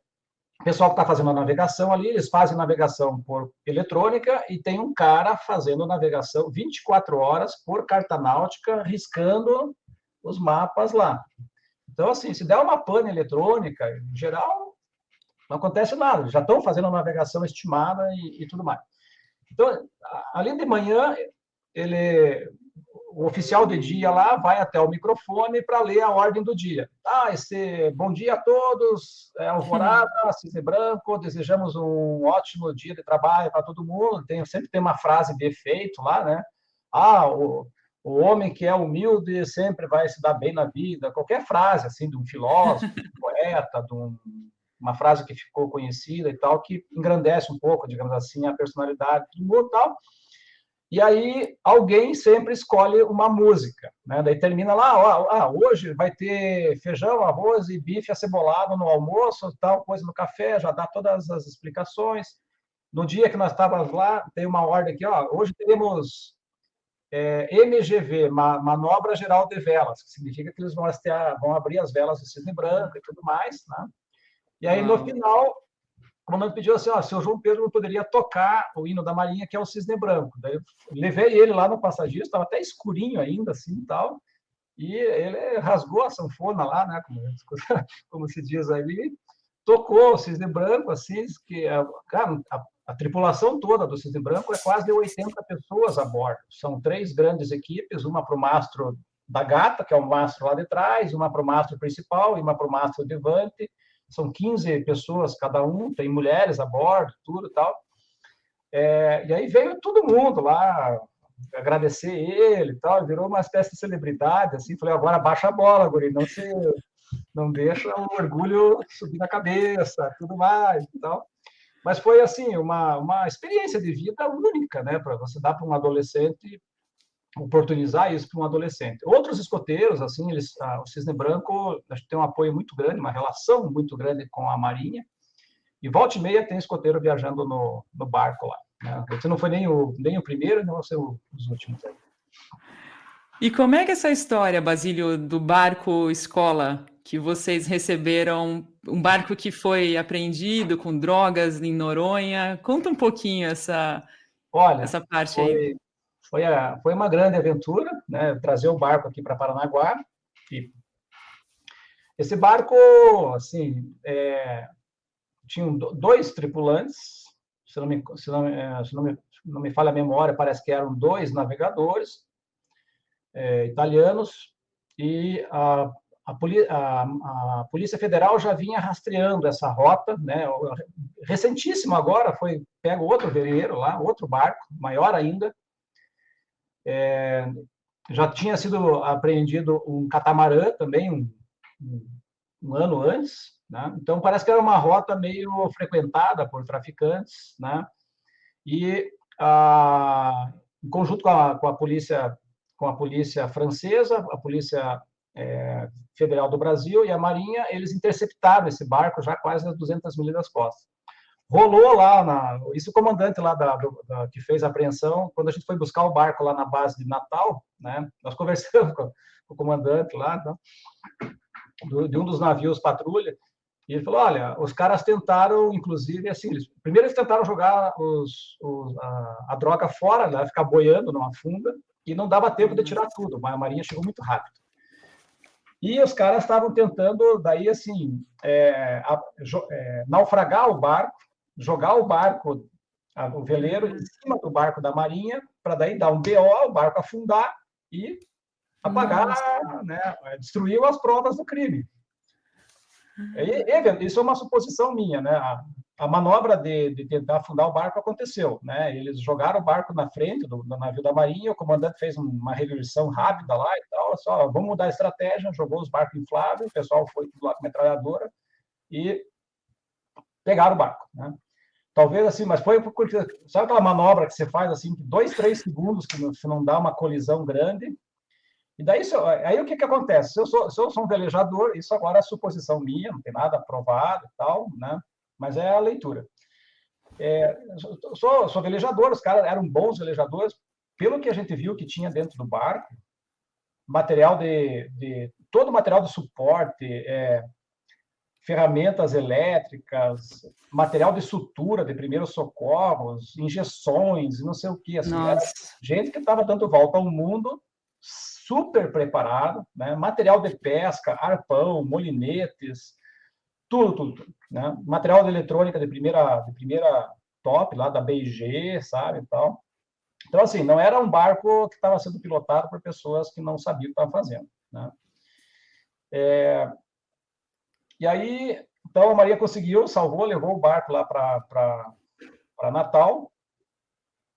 o pessoal que está fazendo a navegação ali, eles fazem navegação por eletrônica e tem um cara fazendo navegação 24 horas por carta náutica, riscando os mapas lá. Então, assim, se der uma pane eletrônica, em geral, não acontece nada, já estão fazendo a navegação estimada e tudo mais. Então, ali de manhã, o oficial de dia lá vai até o microfone para ler a ordem do dia. Bom dia a todos, alvorada, Cisne Branco, desejamos um ótimo dia de trabalho para todo mundo. Sempre tem uma frase de efeito lá, né? O homem que é humilde sempre vai se dar bem na vida. Qualquer frase, assim, de um filósofo, de um poeta, uma frase que ficou conhecida e tal, que engrandece um pouco, digamos assim, a personalidade do mundo e tal. E aí alguém sempre escolhe uma música, né? Daí termina lá, hoje vai ter feijão, arroz e bife acebolado no almoço, tal coisa no café, já dá todas as explicações. No dia que nós estávamos lá, tem uma ordem aqui, hoje teremos MGV, Manobra Geral de Velas, que significa que eles vão abrir as velas do Cisne Branco e tudo mais, né? E aí, no final, o comandante pediu assim, seu João Pedro não poderia tocar o hino da Marinha, que é o Cisne Branco. Daí eu levei ele lá no passageiro, estava até escurinho ainda, assim, tal, e ele rasgou a sanfona lá, né, como se diz ali, tocou o Cisne Branco, assim, que, cara, a tripulação toda do Cisne Branco é quase 80 pessoas a bordo. São 3 grandes equipes, uma para o mastro da Gata, que é o mastro lá de trás, uma para o mastro principal e uma para o mastro de Vante. São 15 pessoas cada um, tem mulheres a bordo, tudo e tal. E aí veio todo mundo lá, agradecer ele e tal, virou uma espécie de celebridade, assim, falei, agora baixa a bola, guri, não deixa o orgulho subir na cabeça, tudo mais e tal. Mas foi, assim, uma experiência de vida única, né, para você dar para um adolescente, oportunizar isso para um adolescente. Outros escoteiros, assim, o Cisne Branco, acho que tem um apoio muito grande, uma relação muito grande com a Marinha, e volta e meia tem escoteiro viajando no barco lá. Né? Você não foi nem o primeiro, nem você os últimos aí. E como é que essa história, Basílio, do barco escola, que vocês receberam, um barco que foi apreendido com drogas em Noronha? Conta um pouquinho essa Olha, parte aí. foi uma grande aventura, né? Trazer o barco aqui para Paranaguá. E esse barco, assim, tinham 2 tripulantes, se não me falha a memória, parece que eram 2 navegadores italianos, e a Polícia Federal já vinha rastreando essa rota, né? Recentíssimo agora foi pego outro veleiro lá, outro barco, maior ainda. Já tinha sido apreendido um catamarã também, um ano antes, né? Então parece que era uma rota meio frequentada por traficantes, né? E em conjunto com a polícia francesa, a polícia federal do Brasil e a Marinha, eles interceptaram esse barco já quase a 200 milhas das costas. Rolou lá, isso o comandante lá que fez a apreensão, quando a gente foi buscar o barco lá na base de Natal, né? Nós conversamos com o comandante lá, então, de um dos navios patrulha, e ele falou, olha, os caras tentaram, inclusive, assim, primeiro eles tentaram jogar a droga fora, né, ficar boiando numa funda, e não dava tempo de tirar tudo, mas a Marinha chegou muito rápido. E os caras estavam tentando, daí, assim, naufragar o barco, jogar o veleiro em cima do barco da Marinha, para daí dar um BO, o barco afundar e apagar, né, destruiu as provas do crime. Isso é uma suposição minha, né? A manobra de tentar afundar o barco aconteceu, né? Eles jogaram o barco na frente do navio da Marinha, o comandante fez uma reversão rápida lá e tal, só vamos mudar a estratégia, jogou os barcos infláveis, o pessoal foi lá com metralhadora e pegaram o barco, né? Talvez assim, mas foi porque, sabe aquela manobra que você faz assim, 2, 3 segundos que não dá uma colisão grande. E daí, aí o que acontece? Se eu sou um velejador, isso agora é suposição minha, não tem nada provado e tal, né? Mas é a leitura. Sou velejador, os caras eram bons velejadores, pelo que a gente viu que tinha dentro do barco, todo o material de suporte, ferramentas elétricas, material de sutura de primeiros socorros, injeções, não sei o que. Assim, era gente que estava dando volta ao mundo, super preparado, né? Material de pesca, arpão, molinetes, tudo, né? Material de eletrônica de primeira top, lá da BG, sabe, tal. Então, assim, não era um barco que estava sendo pilotado por pessoas que não sabiam o que estavam fazendo, né? E aí, então, a Maria conseguiu, salvou, levou o barco lá para Natal.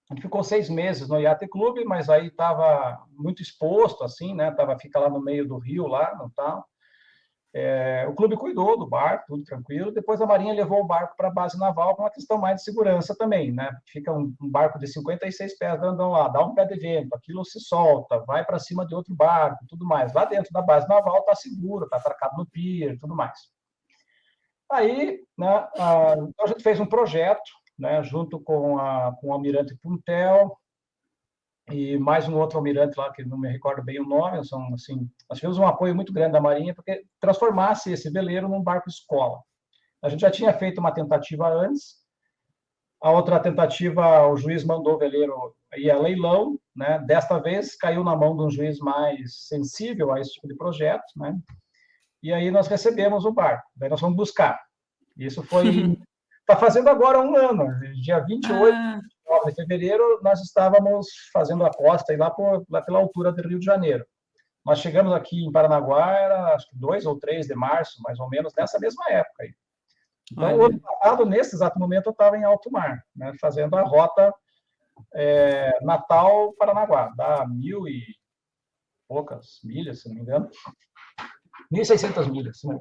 A gente ficou 6 meses no Yacht Club, mas aí estava muito exposto, assim, né? Fica lá no meio do rio, lá, no tal. O clube cuidou do barco, tudo tranquilo. Depois a Marinha levou o barco para a base naval com uma questão mais de segurança também, né? Fica um barco de 56 pés grandão lá, dá um pé de vento, aquilo se solta, vai para cima de outro barco, tudo mais. Lá dentro da base naval está seguro, está atracado no pier, tudo mais. Aí, né, a gente fez um projeto, né, junto com o almirante Puntel e mais um outro almirante lá, que não me recordo bem o nome, assim, nós tivemos um apoio muito grande da Marinha, porque transformasse esse veleiro num barco escola. A gente já tinha feito uma tentativa antes, a outra tentativa, o juiz mandou o veleiro ir a leilão, né, desta vez caiu na mão de um juiz mais sensível a esse tipo de projeto, né, e aí nós recebemos o barco, daí nós fomos buscar. Isso foi... Está fazendo agora 1 ano, dia 28 de fevereiro, nós estávamos fazendo a costa lá pela altura do Rio de Janeiro. Nós chegamos aqui em Paranaguá, era acho que 2 ou 3 de março, mais ou menos, nessa mesma época aí. Então, o ano passado, nesse exato momento, eu estava em alto mar, né, fazendo a rota Natal, Paranaguá. Dá 1.000 e poucas milhas, se não me engano. 1.600 milhas, né?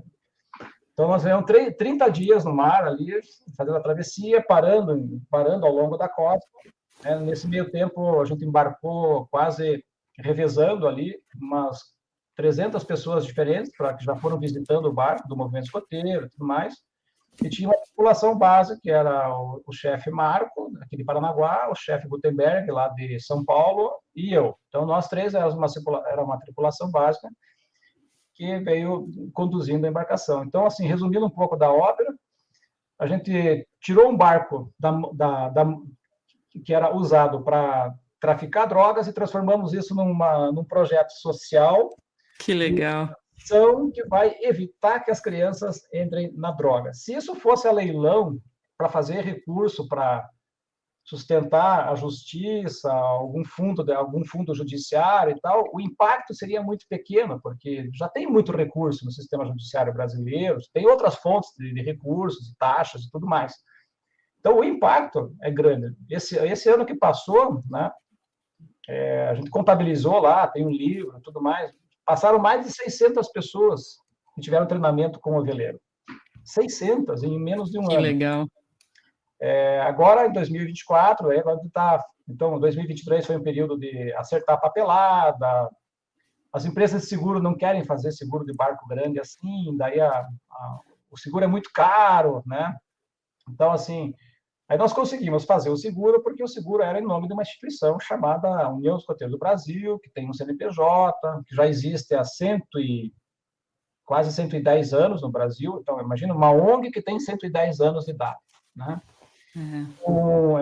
Então, nós tivemos 30 dias no mar ali, fazendo a travessia, parando ao longo da costa. Nesse meio tempo, a gente embarcou quase revezando ali umas 300 pessoas diferentes, que já foram visitando o barco do movimento escoteiro e tudo mais. E tinha uma tripulação base, que era o chefe Marco, aqui de Paranaguá, o chefe Gutenberg, lá de São Paulo, e eu. Então, nós três éramos uma tripulação básica que veio conduzindo a embarcação. Então, assim, resumindo um pouco da ópera, a gente tirou um barco que era usado para traficar drogas e transformamos isso num projeto social. Que legal. Que vai evitar que as crianças entrem na droga. Se isso fosse a leilão para fazer recurso para sustentar a justiça, algum fundo judiciário e tal, o impacto seria muito pequeno, porque já tem muito recurso no sistema judiciário brasileiro, tem outras fontes de recursos, de taxas e tudo mais. Então, o impacto é grande. Esse ano que passou, né, a gente contabilizou lá, tem um livro e tudo mais, passaram mais de 600 pessoas que tiveram treinamento com o veleiro. 600 em menos de um ano. Que legal. Agora, em 2024, então, 2023 foi um período de acertar a papelada, as empresas de seguro não querem fazer seguro de barco grande assim, daí o seguro é muito caro, né? Então, assim, aí nós conseguimos fazer o seguro, porque o seguro era em nome de uma instituição chamada União dos Escoteiros do Brasil, que tem um CNPJ, que já existe há quase 110 anos no Brasil. Então, imagina uma ONG que tem 110 anos de idade, né? Com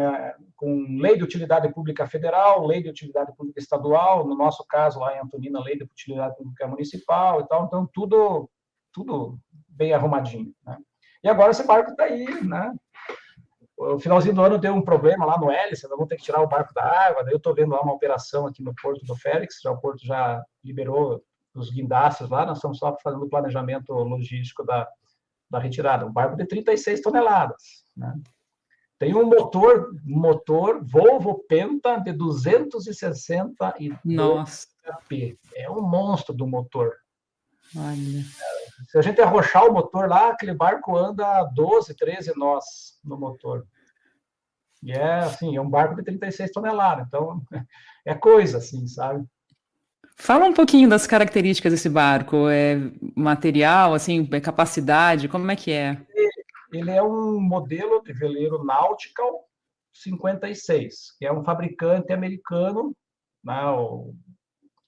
lei de utilidade pública federal, lei de utilidade pública estadual, no nosso caso, lá em Antonina, lei de utilidade pública municipal e tal. Então, tudo bem arrumadinho, né? E agora esse barco está aí, né? O finalzinho do ano deu um problema lá no hélice, nós vamos ter que tirar o barco da água, daí eu estou vendo lá uma operação aqui no Porto do Félix, o Porto já liberou os guindastes lá, nós estamos só fazendo o planejamento logístico da retirada. Um barco de 36 toneladas, né? Tem um motor Volvo Penta de 262 HP. É um monstro do motor. Olha. Se a gente arrochar o motor lá, aquele barco anda 12, 13 nós no motor. E é um barco de 36 toneladas. Então, é coisa, assim, sabe? Fala um pouquinho das características desse barco. É material, assim, capacidade, como é que é? Ele é um modelo de veleiro Nautical 56, que é um fabricante americano, né?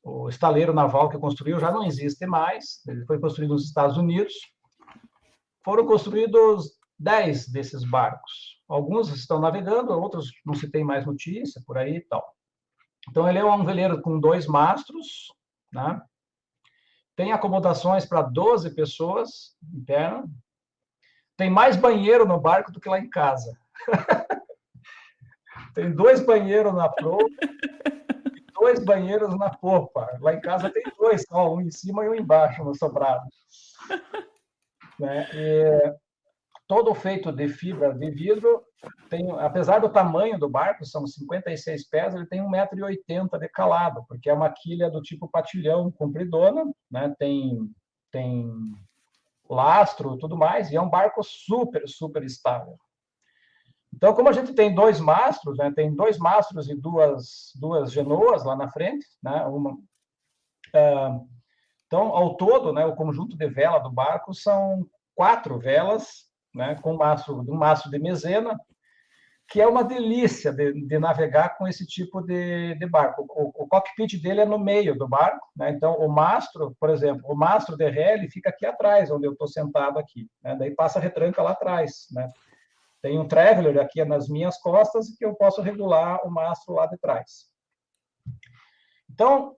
O estaleiro naval que construiu já não existe mais, ele foi construído nos Estados Unidos. Foram construídos 10 desses barcos. Alguns estão navegando, outros não se tem mais notícia, por aí e tal. Então, ele é um veleiro com 2 mastros, né? Tem acomodações para 12 pessoas interna. Tem mais banheiro no barco do que lá em casa. Tem 2 banheiros na proa e 2 banheiros na popa. Lá em casa tem 2, só, um em cima e um embaixo, no sobrado. Né? Todo feito de fibra de vidro, apesar do tamanho do barco, são 56 pés, ele tem 1,80 m de calado, porque é uma quilha do tipo patilhão compridona, né? Tem lastro, tudo mais, e é um barco super, super estável. Então, como a gente tem 2 mastros, né, tem 2 mastros e duas genoas lá na frente, né, então, ao todo, né, o conjunto de vela do barco são 4 velas, né, com um mastro de mezena, que é uma delícia de navegar com esse tipo de barco. O cockpit dele é no meio do barco, né? Então, o mastro, por exemplo, o mastro de ré, ele fica aqui atrás, onde eu estou sentado aqui, né? Daí passa a retranca lá atrás, né? Tem um traveler aqui nas minhas costas que eu posso regular o mastro lá de trás. Então,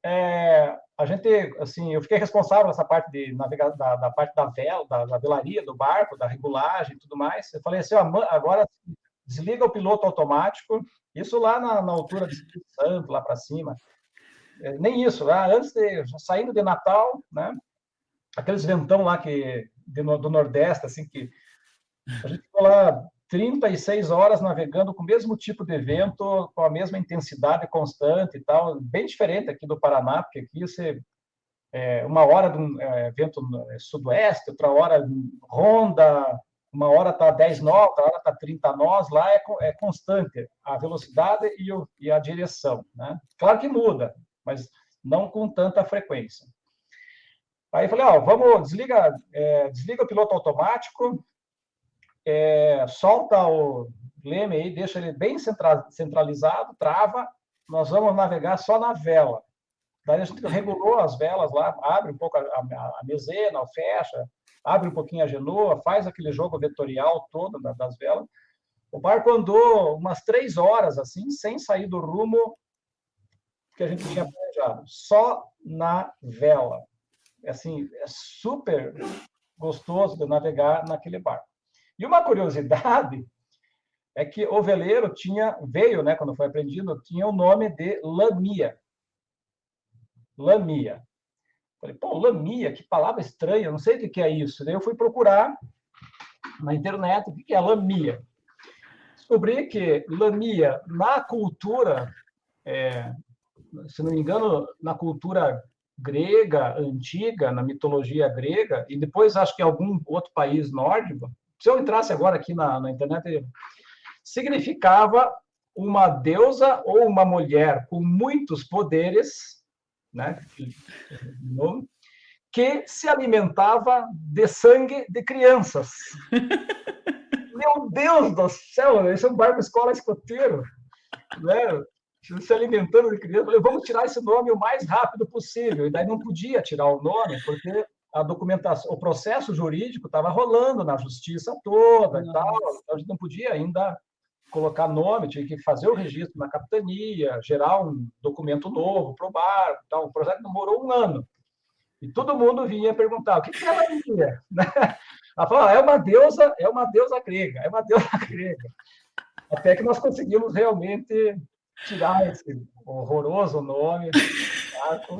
a gente, assim, eu fiquei responsável nessa parte de navegar, da parte da vela, da velaria do barco, da regulagem e tudo mais. Eu falei assim, agora desliga o piloto automático, isso lá na altura de Espírito Santo, lá para cima. Nem isso, lá saindo de Natal, né? Aqueles ventão lá do Nordeste, assim, que a gente ficou lá 36 horas navegando com o mesmo tipo de vento, com a mesma intensidade constante e tal, bem diferente aqui do Paraná, porque aqui você uma hora de um vento sudoeste, outra hora ronda, uma hora está 10 nós, outra hora está 30 nós, lá é constante a velocidade e a direção, né? Claro que muda, mas não com tanta frequência. Aí eu falei, vamos, desliga o piloto automático, solta o leme aí, deixa ele bem centralizado, trava, nós vamos navegar só na vela. Daí a gente regulou as velas lá, abre um pouco a mezena, fecha, abre um pouquinho a genoa, faz aquele jogo vetorial todo das velas. O barco andou umas 3 horas, assim, sem sair do rumo que a gente tinha planejado, só na vela. Assim, é super gostoso de navegar naquele barco. E uma curiosidade é que o veleiro veio, né, quando foi apreendido, tinha o nome de Lamia. Lamia. Falei, Lamia, que palavra estranha, não sei o que é isso. Daí eu fui procurar na internet o que é Lamia. Descobri que Lamia, na cultura, se não me engano, na cultura grega, antiga, na mitologia grega, e depois acho que em algum outro país nórdico, se eu entrasse agora aqui na internet, significava uma deusa ou uma mulher com muitos poderes, né, que se alimentava de sangue de crianças. Meu Deus do céu, esse é um barco escola escoteiro, né? Se alimentando de crianças. Falei, vamos tirar esse nome o mais rápido possível. E daí não podia tirar o nome, porque a documentação, o processo jurídico estava rolando na justiça toda e tal. Então a gente não podia ainda colocar nome, tinha que fazer o registro na capitania, gerar um documento novo para o barco. Então, o projeto demorou 1 ano. E todo mundo vinha perguntar, o que ela queria? Ela falou, é uma deusa grega, é uma deusa grega. Até que nós conseguimos realmente tirar esse horroroso nome.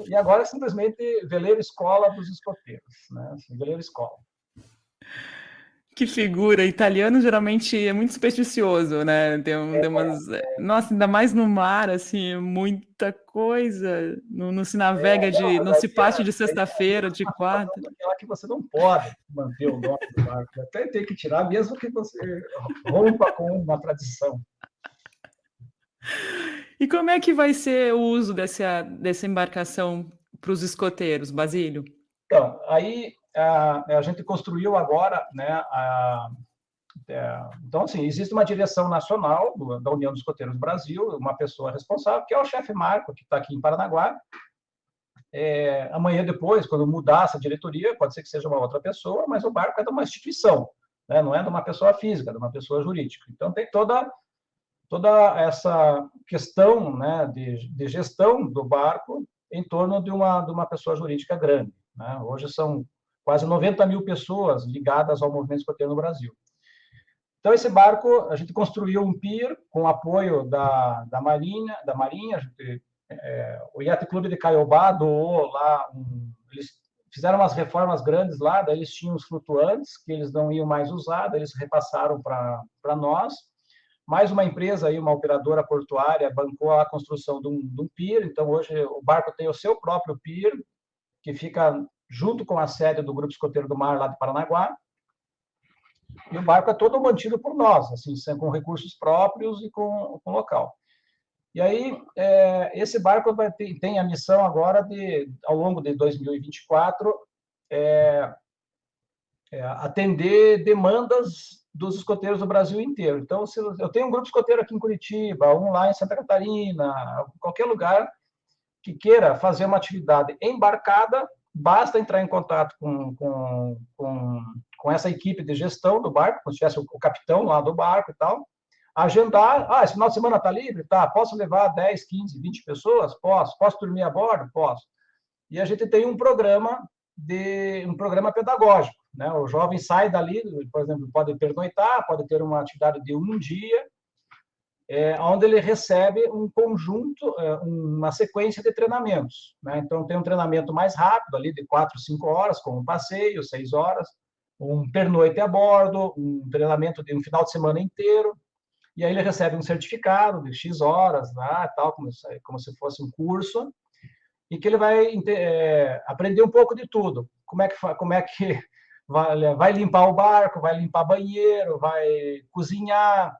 E agora é simplesmente veleiro escola dos escoteiros, né? Assim, veleiro escola. Que figura! Italiano geralmente é muito supersticioso, né? Tem umas... Nossa, ainda mais no mar, assim, muita coisa. Não se navega não se parte de sexta-feira, de quarta. Aquela que você não pode manter o nome do barco. Até tem que tirar, mesmo que você rompa com uma tradição. E como é que vai ser o uso dessa embarcação para os escoteiros, Basílio? Então, aí a gente construiu agora, né, então, assim, existe uma direção nacional da União dos Escoteiros do Brasil, uma pessoa responsável, que é o chefe Marco, que está aqui em Paranaguá. Amanhã depois, quando mudar essa diretoria, pode ser que seja uma outra pessoa, mas o barco é de uma instituição, né, não é de uma pessoa física, é de uma pessoa jurídica. Então, tem toda essa questão, né, de gestão do barco em torno de uma pessoa jurídica grande, né? Hoje são quase 90 mil pessoas ligadas ao movimento escoteiro no Brasil. Então, esse barco, a gente construiu um pier com apoio da Marinha, o Yacht Clube de Caiobá doou lá, eles fizeram umas reformas grandes lá, daí eles tinham os flutuantes, que eles não iam mais usar, daí eles repassaram para nós. Mais uma empresa, aí, uma operadora portuária, bancou a construção de um pier, então hoje o barco tem o seu próprio pier, que fica junto com a sede do Grupo Escoteiro do Mar, lá de Paranaguá, e o barco é todo mantido por nós, assim, com recursos próprios e com local. E aí, esse barco tem a missão agora ao longo de 2024, atender demandas dos escoteiros do Brasil inteiro. Então, se eu tenho um grupo escoteiro aqui em Curitiba, um lá em Santa Catarina, qualquer lugar que queira fazer uma atividade embarcada, basta entrar em contato com essa equipe de gestão do barco, como se tivesse o capitão lá do barco e tal, agendar, esse final de semana está livre? Tá, posso levar 10, 15, 20 pessoas? Posso. Posso dormir a bordo? Posso. E a gente tem um programa pedagógico, né? O jovem sai dali, por exemplo, pode pernoitar, pode ter uma atividade de um dia, onde ele recebe um conjunto, uma sequência de treinamentos, né? Então, tem um treinamento mais rápido, ali de 4, 5 horas, com um passeio, 6 horas, um pernoite a bordo, um treinamento de um final de semana inteiro, e aí ele recebe um certificado de X horas, né, tal, como se fosse um curso, e que ele vai aprender um pouco de tudo. Como é que vai limpar o barco, vai limpar banheiro, vai cozinhar,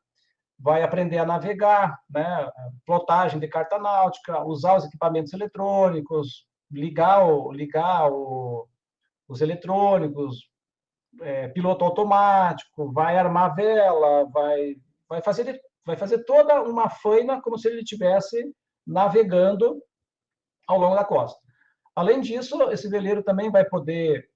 vai aprender a navegar, né, plotagem de carta náutica, usar os equipamentos eletrônicos, ligar os eletrônicos, piloto automático, vai armar vela, vai fazer toda uma faina como se ele estivesse navegando ao longo da costa. Além disso, esse veleiro também vai poder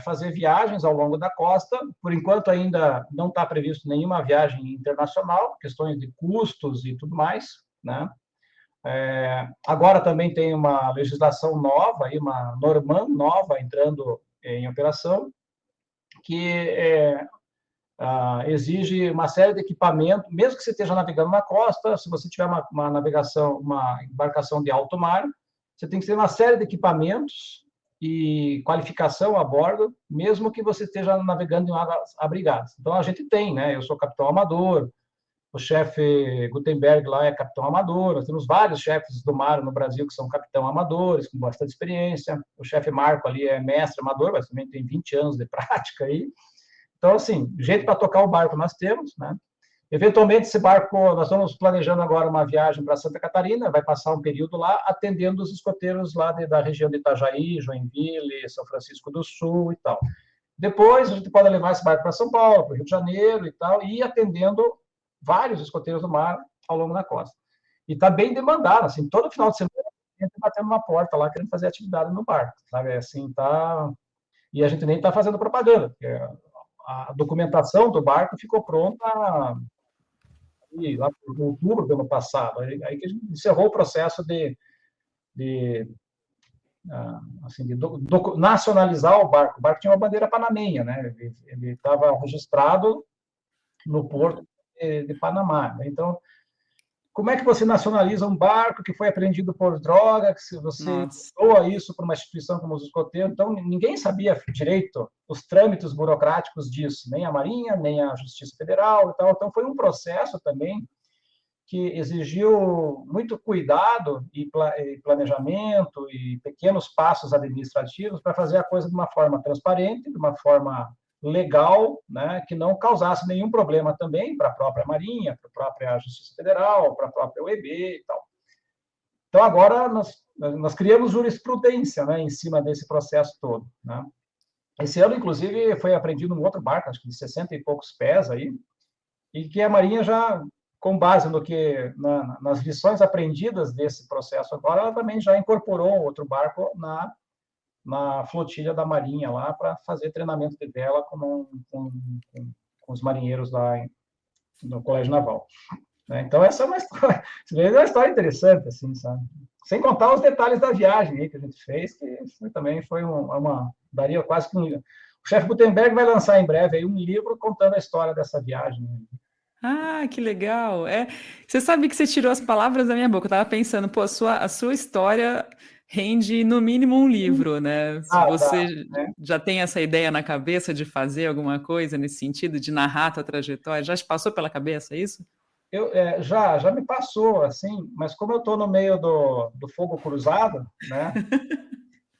fazer viagens ao longo da costa. Por enquanto, ainda não está previsto nenhuma viagem internacional, questões de custos e tudo mais, né? Agora também tem uma legislação nova, aí, uma Norman nova entrando em operação, que exige uma série de equipamentos, mesmo que você esteja navegando na costa, se você tiver uma embarcação de alto mar, você tem que ter uma série de equipamentos e qualificação a bordo, mesmo que você esteja navegando em águas abrigadas. Então, a gente tem, né? Eu sou capitão amador, o chefe Gutenberg lá é capitão amador, nós temos vários chefes do mar no Brasil que são capitão amadores, com bastante experiência, o chefe Marco ali é mestre amador, mas também tem 20 anos de prática aí. Então, assim, jeito para tocar o barco nós temos, né? Eventualmente, esse barco, nós estamos planejando agora uma viagem para Santa Catarina, vai passar um período lá, atendendo os escoteiros lá da região de Itajaí, Joinville, São Francisco do Sul e tal. Depois, a gente pode levar esse barco para São Paulo, para o Rio de Janeiro e tal, e ir atendendo vários escoteiros do mar ao longo da costa. E está bem demandado, assim, todo final de semana a gente batendo uma porta lá, querendo fazer atividade no barco, sabe? Assim, tá... E a gente nem está fazendo propaganda, porque a documentação do barco ficou pronta lá por outubro do ano passado. Aí que a gente encerrou o processo de nacionalizar o barco. O barco tinha uma bandeira panamenha, né? Ele estava registrado no porto de Panamá. Então, como é que você nacionaliza um barco que foi apreendido por droga, que se você doa isso para uma instituição como os escoteiros? Então, ninguém sabia direito os trâmites burocráticos disso, nem a Marinha, nem a Justiça Federal e tal. Então, foi um processo também que exigiu muito cuidado e planejamento e pequenos passos administrativos para fazer a coisa de uma forma transparente, de uma forma legal, né, que não causasse nenhum problema também para a própria Marinha, para a própria Justiça Federal, para a própria OEB e tal. Então, agora, nós criamos jurisprudência, né, em cima desse processo todo, né. Esse ano, inclusive, foi apreendido um outro barco, acho que de 60 e poucos pés, aí, e que a Marinha já, com base no que nas lições aprendidas desse processo agora, ela também já incorporou outro barco na flotilha da Marinha lá para fazer treinamento de vela com os marinheiros lá no Colégio Naval. Então, essa é uma história interessante, assim, sabe? Sem contar os detalhes da viagem aí que a gente fez, que também foi daria quase que o chefe Gutenberg vai lançar em breve aí um livro contando a história dessa viagem. Ah, que legal! Você sabe que você tirou as palavras da minha boca. Eu estava pensando, pô, a sua história rende no mínimo um livro, né? Você já tem essa ideia na cabeça de fazer alguma coisa nesse sentido, de narrar a tua trajetória? Já te passou pela cabeça isso? Já me passou, assim, mas como eu estou no meio do fogo cruzado, né?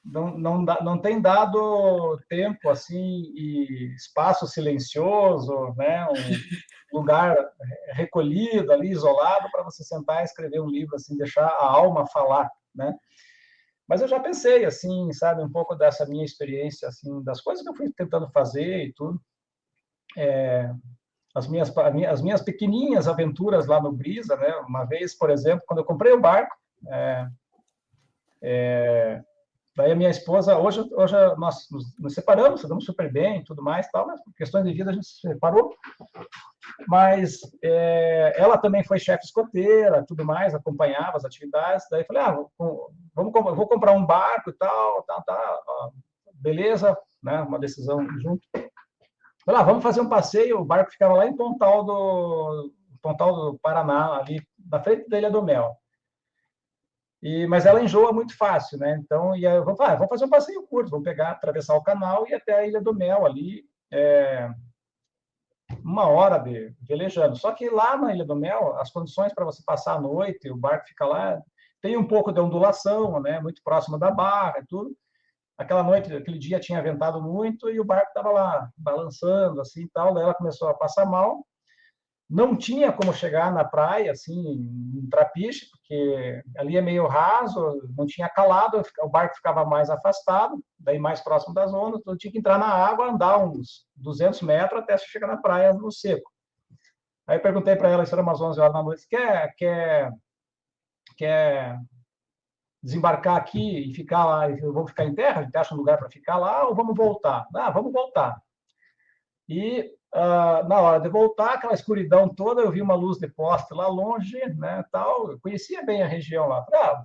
Não tem dado tempo, assim, e espaço silencioso, né? Um lugar recolhido ali, isolado, para você sentar e escrever um livro, assim, deixar a alma falar, né? Mas eu já pensei, assim, sabe, um pouco dessa minha experiência, assim, das coisas que eu fui tentando fazer e tudo. As minhas pequenininhas aventuras lá no Brisa, né? Uma vez, por exemplo, quando eu comprei o barco, daí a minha esposa, hoje nós nos separamos, estamos super bem e tudo mais, tal, mas por questões de vida a gente se separou. Mas ela também foi chefe escoteira, tudo mais, acompanhava as atividades. Daí falei, vou comprar um barco e tal, beleza, né? Uma decisão junto. Falei, vamos fazer um passeio. O barco ficava lá em Pontal do Paraná, ali na frente da Ilha do Mel. Mas ela enjoa muito fácil, né? Então, vamos fazer um passeio curto, vamos atravessar o canal e ir até a Ilha do Mel ali, 1 hora de velejando. Só que lá na Ilha do Mel, as condições para você passar a noite, o barco fica lá, tem um pouco de ondulação, né? Muito próximo da barra e tudo. Aquela noite, aquele dia tinha ventado muito e o barco estava lá balançando assim e tal. Daí ela começou a passar mal. Não tinha como chegar na praia, assim, em trapiche, porque ali é meio raso, não tinha calado, o barco ficava mais afastado, daí mais próximo das ondas, então eu tinha que entrar na água, andar uns 200 metros até chegar na praia no seco. Aí eu perguntei para ela, isso era umas 11 horas da noite, quer desembarcar aqui e ficar lá, vamos ficar em terra, a gente acha um lugar para ficar lá, ou vamos voltar? Ah, vamos voltar. E na hora de voltar, aquela escuridão toda, eu vi uma luz de poste lá longe, né, tal. Eu conhecia bem a região lá. Falei,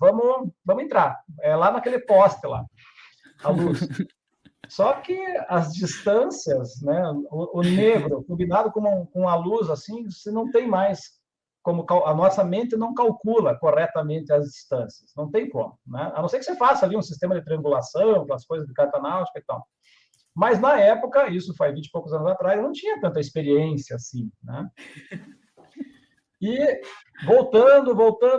vamos entrar. É lá naquele poste lá, a luz. Só que as distâncias, né, o negro combinado com a luz, assim, você não tem mais como a nossa mente não calcula corretamente as distâncias. Não tem como, né? A não ser que você faça ali um sistema de triangulação, aquelas coisas de carta náutica e tal. Mas, na época, isso faz 20 e poucos anos atrás, eu não tinha tanta experiência assim, né? E voltando,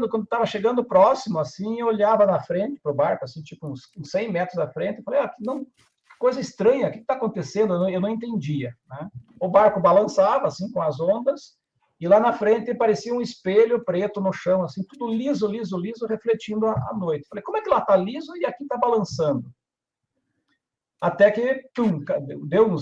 quando estava chegando próximo, assim, eu olhava na frente para o barco, assim, tipo uns 100 metros da frente, e falei, que coisa estranha, o que está acontecendo? Eu não entendia, né? O barco balançava, assim, com as ondas, e lá na frente parecia um espelho preto no chão, assim, tudo liso, liso, liso, refletindo a noite. Falei, como é que lá está liso e aqui está balançando? Até que, deu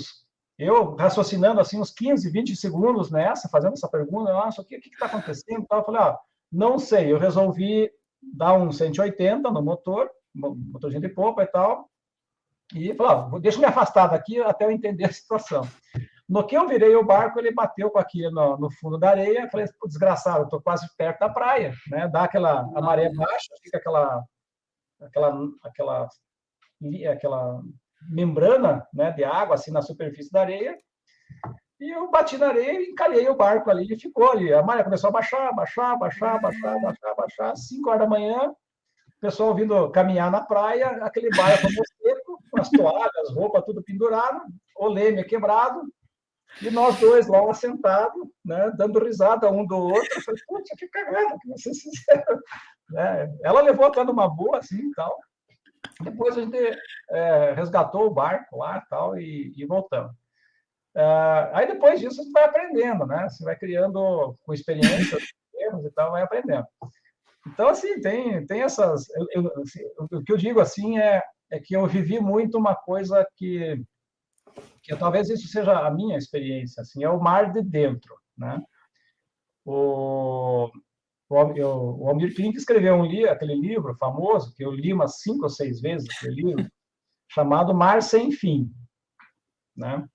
eu raciocinando assim uns 15, 20 segundos nessa, fazendo essa pergunta, nossa, o que está acontecendo? Eu falei, não sei, eu resolvi dar um 180 no motorzinho de popa e tal, e falei, deixa eu me afastar daqui até eu entender a situação. No que eu virei o barco, ele bateu com aqui no fundo da areia, falei, desgraçado, eu estou quase perto da praia, né? Dá a maré baixa, fica aquela membrana, né, de água assim na superfície da areia, e eu bati na areia e encalhei o barco ali e ficou ali. A maré começou a baixar, 5 horas da manhã, o pessoal vindo caminhar na praia, aquele barco seco, com as toalhas, roupa, tudo pendurado, o leme quebrado, e nós dois lá sentados, né, dando risada um do outro. Eu falei, putz, que cagada que vocês fizeram. Né? Ela levou até numa boa, assim, e tal. Depois a gente resgatou o barco lá tal, e voltamos. Aí depois disso a gente vai aprendendo, né? Você vai criando com experiência, erros e tal, vai aprendendo. Então, assim, tem essas... assim, o que eu digo, assim, é que eu vivi muito uma coisa que talvez isso seja a minha experiência, assim, é o mar de dentro, né? O Almir Klink escreveu aquele livro famoso, que eu li umas 5 ou 6 vezes, aquele livro, chamado Mar Sem Fim. Né?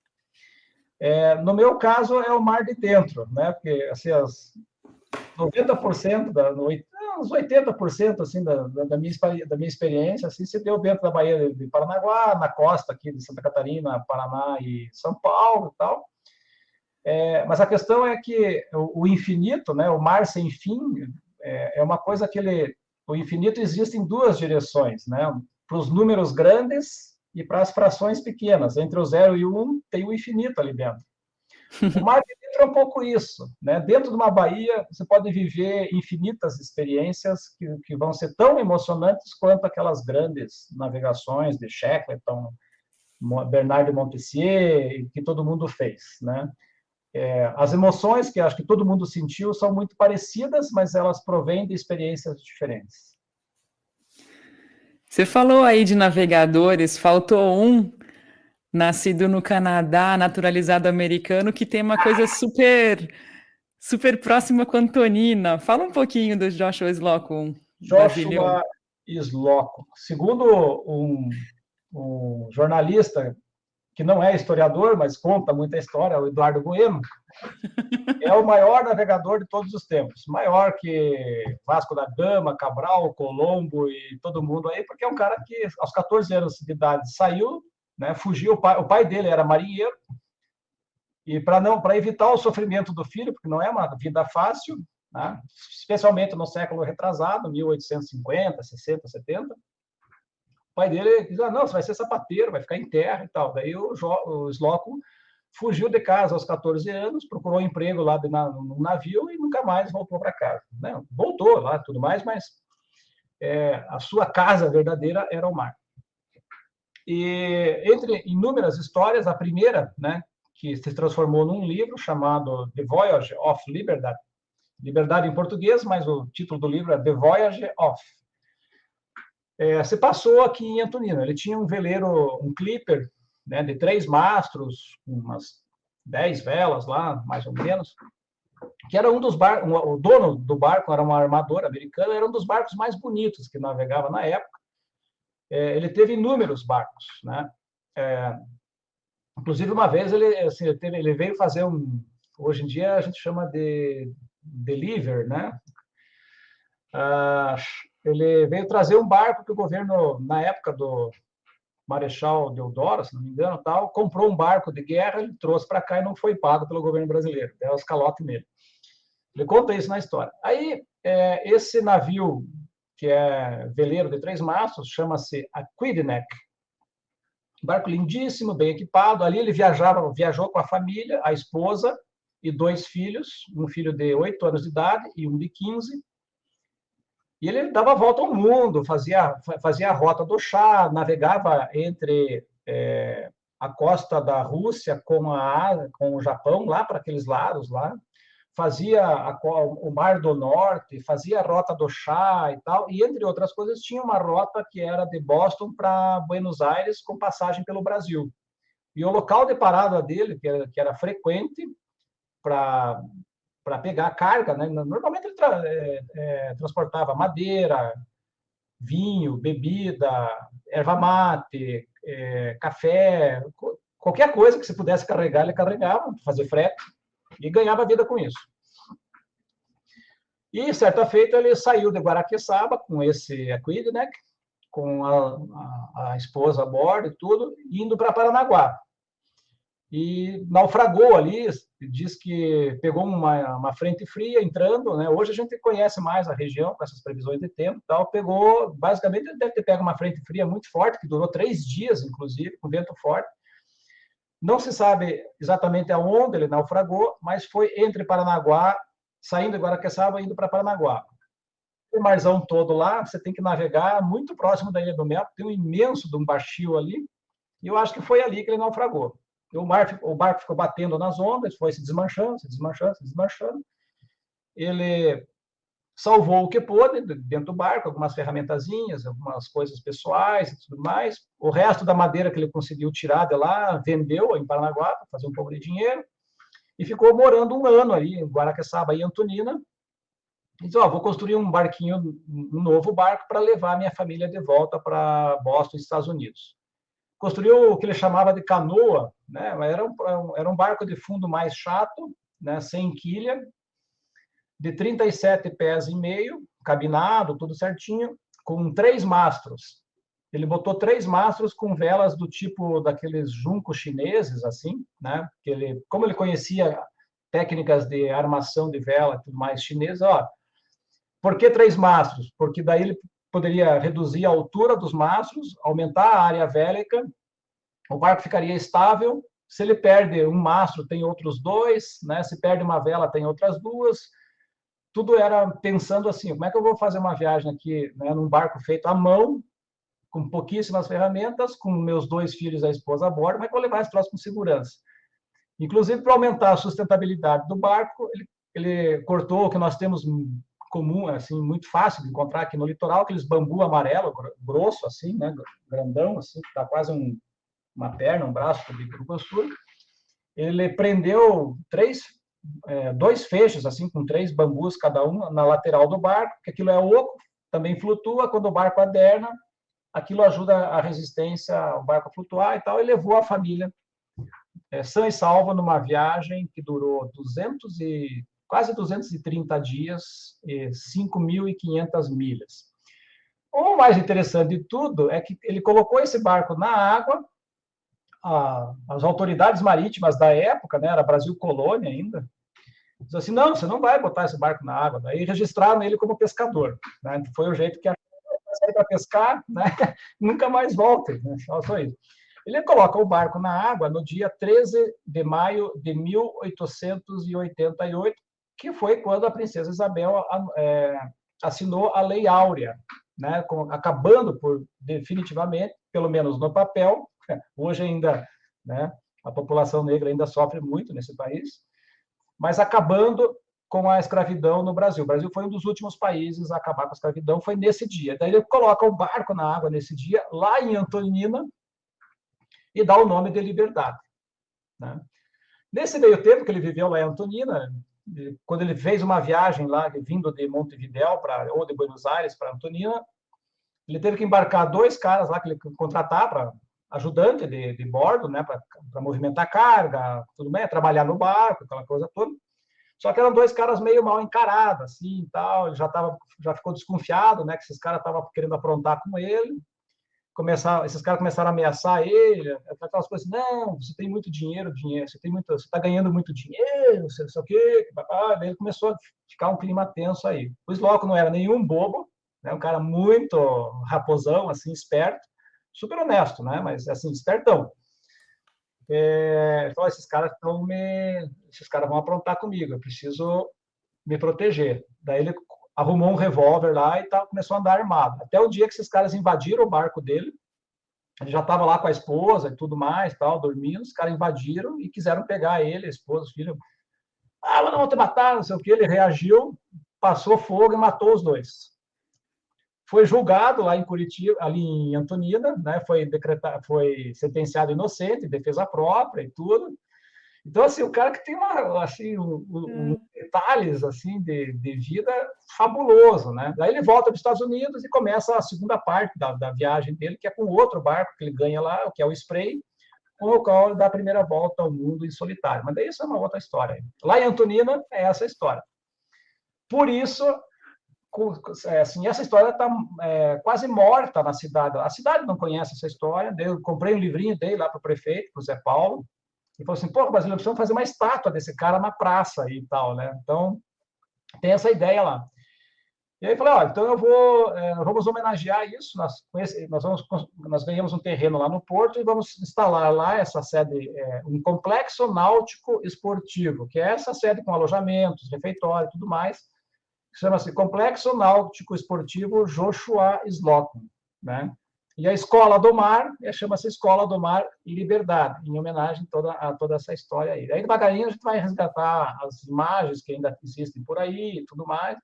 No meu caso, é o mar de dentro, né? Porque assim, 90%, uns 80% assim, da minha experiência assim, se deu dentro da Baía de Paranaguá, na costa aqui de Santa Catarina, Paraná e São Paulo e tal. Mas a questão é que o infinito, né, o mar sem fim, é uma coisa que o infinito existe em 2 direções, né? Para os números grandes e para as frações pequenas. Entre o 0 e o 1 tem o infinito ali dentro. O mar de dentro é um pouco isso, né? Dentro de uma baía, você pode viver infinitas experiências que vão ser tão emocionantes quanto aquelas grandes navegações de Shackleton, Bernard de Montpensier, que todo mundo fez, né? As emoções que acho que todo mundo sentiu são muito parecidas, mas elas provêm de experiências diferentes. Você falou aí de navegadores, faltou um nascido no Canadá, naturalizado americano, que tem uma coisa super próxima com a Antonina. Fala um pouquinho do Joshua Slocum, brasileiro. Joshua Slocum. Segundo um jornalista que não é historiador, mas conta muita história, o Eduardo Bueno, é o maior navegador de todos os tempos. Maior que Vasco da Gama, Cabral, Colombo e todo mundo aí, porque é um cara que, aos 14 anos de idade, saiu, né, fugiu. O pai dele era marinheiro, e para evitar o sofrimento do filho, porque não é uma vida fácil, né, especialmente no século retrasado, 1850, 60, 70, o pai dele diz, não, você vai ser sapateiro, vai ficar em terra e tal. Daí o Slocum fugiu de casa aos 14 anos, procurou emprego lá no navio e nunca mais voltou para casa. Né? Voltou lá, tudo mais, mas a sua casa verdadeira era o mar. E entre inúmeras histórias, a primeira, né, que se transformou num livro chamado The Voyage of Liberdade, Liberdade em português, mas o título do livro é The Voyage of. Se passou aqui em Antonina. Ele tinha um veleiro, um clipper, né, de 3 mastros, umas 10 velas lá, mais ou menos, que era um dos barcos, o dono do barco era uma armadora americana, era um dos barcos mais bonitos que navegava na época. Ele teve inúmeros barcos, né? Inclusive, uma vez, ele veio fazer hoje em dia a gente chama de deliver, né? Ele veio trazer um barco que o governo, na época do Marechal Deodoro, se não me engano, tal, comprou um barco de guerra, ele trouxe para cá e não foi pago pelo governo brasileiro. Deu as calotes nele. Ele conta isso na história. Aí, esse navio, que é veleiro de 3 mastros, chama-se Aquidneck. Barco lindíssimo, bem equipado. Ali ele viajou com a família, a esposa e 2 filhos, um filho de 8 anos de idade e um de 15. E ele dava a volta ao mundo, fazia a rota do chá, navegava entre a costa da Rússia com o Japão, lá para aqueles lados, lá. Fazia o Mar do Norte, fazia a rota do chá e tal, e entre outras coisas tinha uma rota que era de Boston para Buenos Aires com passagem pelo Brasil. E o local de parada dele, que era frequente para pegar carga, né? Normalmente ele transportava madeira, vinho, bebida, erva mate, café, qualquer coisa que se pudesse carregar, ele carregava, fazer frete, e ganhava vida com isso. E, certa feita, ele saiu de Guaraqueçaba com esse Aquidneck, com a esposa a bordo e tudo, indo para Paranaguá. E naufragou ali, diz que pegou uma frente fria entrando, né? Hoje a gente conhece mais a região com essas previsões de tempo, tal. Pegou, basicamente, ele deve ter pego uma frente fria muito forte, que durou 3 dias, inclusive, com vento forte. Não se sabe exatamente aonde ele naufragou, mas foi entre Paranaguá, saindo de Guaraqueçaba, indo para Paranaguá. O marzão todo lá, você tem que navegar muito próximo da Ilha do Mel, tem um imenso de um baixio ali, e eu acho que foi ali que ele naufragou. O barco ficou batendo nas ondas, foi se desmanchando, se desmanchando, se desmanchando. Ele salvou o que pôde dentro do barco, algumas ferramentazinhas, algumas coisas pessoais e tudo mais. O resto da madeira que ele conseguiu tirar de lá, vendeu em Paranaguá para fazer um pouco de dinheiro, e ficou morando 1 ano ali em Guaraqueçaba e Antonina. E disse, vou construir um barquinho, um novo barco para levar minha família de volta para Boston, Estados Unidos. Construiu o que ele chamava de canoa, né? Era um barco de fundo mais chato, né? Sem quilha, de 37 pés e meio, cabinado, tudo certinho, com 3 mastros. Ele botou 3 mastros com velas do tipo daqueles juncos chineses, assim, né? Como ele conhecia técnicas de armação de vela e tudo mais chinesas, por que 3 mastros? Porque daí ele poderia reduzir a altura dos mastros, aumentar a área vélica, o barco ficaria estável. Se ele perde um mastro, tem outros 2, né? Se perde uma vela, tem outras 2. Tudo era pensando assim, como é que eu vou fazer uma viagem aqui, né, num barco feito à mão, com pouquíssimas ferramentas, com meus 2 filhos e a esposa a bordo, como é que eu vou levar esse troço com segurança? Inclusive, para aumentar a sustentabilidade do barco, ele cortou o que nós temos comum, assim, muito fácil de encontrar aqui no litoral, aqueles bambu amarelo, grosso, assim, né, grandão, assim, que dá quase uma perna, um braço de grossura. Ele prendeu 2 fechos, assim, com 3 bambus cada um na lateral do barco, que aquilo é oco, também flutua, quando o barco aderna, aquilo ajuda a resistência ao barco a flutuar e tal, e levou a família sã e salva numa viagem que durou quase 230 dias e 5.500 milhas. O mais interessante de tudo é que ele colocou esse barco na água, as autoridades marítimas da época, né, era Brasil colônia ainda, diz assim, não, você não vai botar esse barco na água. Daí registraram ele como pescador, né? Foi o jeito que sair para pescar, né? Nunca mais volta, né? Só isso. Ele coloca o barco na água no dia 13 de maio de 1888, que foi quando a princesa Isabel assinou a Lei Áurea, né, acabando definitivamente, pelo menos no papel, hoje ainda, né, a população negra ainda sofre muito nesse país, mas acabando com a escravidão no Brasil. O Brasil foi um dos últimos países a acabar com a escravidão, foi nesse dia. Daí ele coloca o barco na água nesse dia, lá em Antonina, e dá o nome de Liberdade. Né? Nesse meio tempo que ele viveu lá em Antonina, quando ele fez uma viagem lá, vindo de Montevidéu ou de Buenos Aires para Antonina, ele teve que embarcar 2 caras lá que ele contratar para ajudante de bordo, né, para movimentar carga, tudo bem, trabalhar no barco, aquela coisa toda. Só que eram 2 caras meio mal encarados, assim, e tal. Ele já ficou desconfiado, né, que esses caras estavam querendo aprontar com ele. Esses caras começaram a ameaçar ele, aquelas coisas, não, você tem muito dinheiro, você está ganhando muito dinheiro, não sei o quê. Daí ele começou a ficar um clima tenso aí. O Sloco não era nenhum bobo, né, um cara muito raposão, assim, esperto, super honesto, né, mas assim, espertão. Então, esses caras vão aprontar comigo, eu preciso me proteger. Daí ele arrumou um revólver lá e começou a andar armado. Até o dia que esses caras invadiram o barco dele, ele já estava lá com a esposa e tudo mais, dormindo, os caras invadiram e quiseram pegar ele, a esposa, os filhos. Mas não vão te matar, não sei o quê. Ele reagiu, passou fogo e matou os 2. Foi julgado lá em Curitiba, ali em Antonina, né? Foi sentenciado inocente, defesa própria e tudo. Então, assim, o cara que tem detalhes assim, de vida fabuloso, né? Daí ele volta para os Estados Unidos e começa a segunda parte da viagem dele, que é com outro barco que ele ganha lá, que é o Spray, com o qual ele dá a primeira volta ao mundo em solitário. Mas daí isso é uma outra história. Lá em Antonina é essa história. Por isso, assim, essa história está quase morta na cidade. A cidade não conhece essa história. Eu comprei um livrinho dele lá para o prefeito, para o Zé Paulo, e falou assim, pô, mas nós precisamos fazer uma estátua desse cara na praça e tal, né? Então, tem essa ideia lá. E aí eu falei, ó, então vamos homenagear isso, nós ganhamos um terreno lá no Porto e vamos instalar lá essa sede, um complexo náutico esportivo, que é essa sede com alojamentos, refeitório e tudo mais, que chama-se Complexo Náutico Esportivo Joshua Slocum, né? E a Escola do Mar, chama-se Escola do Mar Liberdade, em homenagem a toda essa história aí. Aí, devagarinho, a gente vai resgatar as imagens que ainda existem por aí e tudo mais,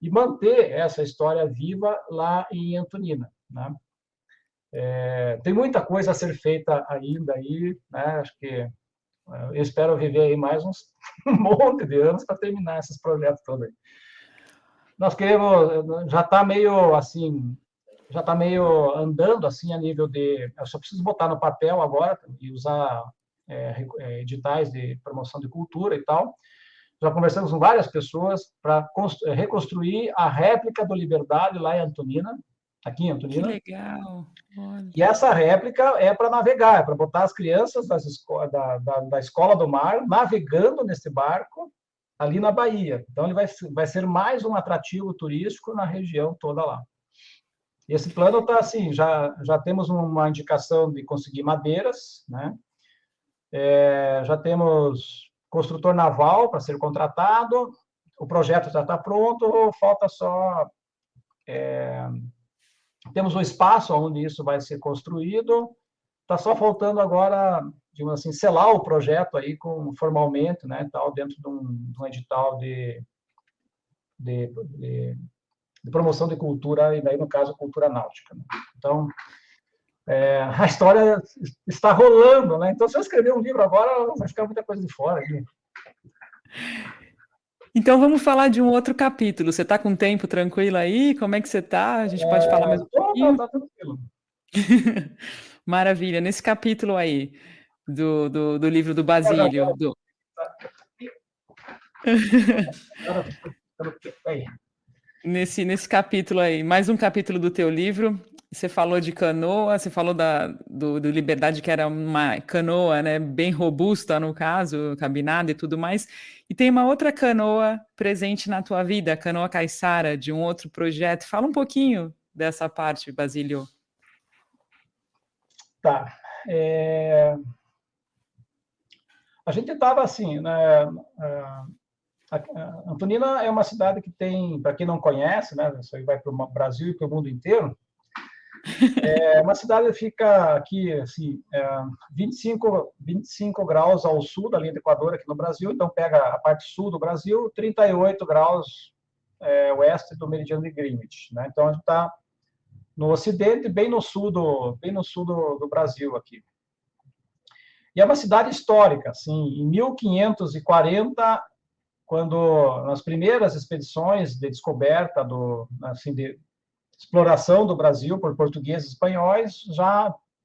e manter essa história viva lá em Antonina, né? Tem muita coisa a ser feita ainda aí, né? Acho que eu espero viver aí mais um monte de anos para terminar esses projetos todos aí. Nós queremos, já está meio assim, já está meio andando assim a nível de... Eu só preciso botar no papel agora e usar editais de promoção de cultura e tal. Já conversamos com várias pessoas para reconstruir a réplica do Liberdade lá em Antonina, aqui em Antonina. Que legal! Olha. E essa réplica é para navegar, é para botar as crianças da Escola do Mar navegando nesse barco ali na Bahia. Então, ele vai ser mais um atrativo turístico na região toda lá. E esse plano está assim, já temos uma indicação de conseguir madeiras, né? Já temos construtor naval para ser contratado, o projeto já está pronto, falta só... temos o espaço onde isso vai ser construído, está só faltando agora, digamos assim, selar o projeto aí formalmente, né, tal, dentro de um edital de promoção de cultura, e daí, no caso, cultura náutica. Né? Então, a história está rolando, né? Então, se eu escrever um livro agora, vai ficar muita coisa de fora. Né? Então, vamos falar de um outro capítulo. Você está com tempo tranquilo aí? Como é que você está? A gente pode falar mais um pouquinho? Está tranquilo. Maravilha. Nesse capítulo aí, do livro do Basílio... Nesse capítulo aí, mais um capítulo do teu livro, você falou de canoa, você falou do Liberdade, que era uma canoa, né, bem robusta, no caso, cabinada e tudo mais, e tem uma outra canoa presente na tua vida, a Canoa Caiçara, de um outro projeto. Fala um pouquinho dessa parte, Basílio. Tá. a gente estava assim, né, Antonina é uma cidade que tem, para quem não conhece, né, isso aí vai para o Brasil e para o mundo inteiro, é uma cidade que fica aqui, assim, 25 graus ao sul da linha do Equador, aqui no Brasil, então pega a parte sul do Brasil, 38 graus oeste do meridiano de Greenwich, né? Então a gente está no ocidente, bem no sul do Brasil aqui. E é uma cidade histórica, assim, em 1540, quando nas primeiras expedições de descoberta de exploração do Brasil por portugueses e espanhóis,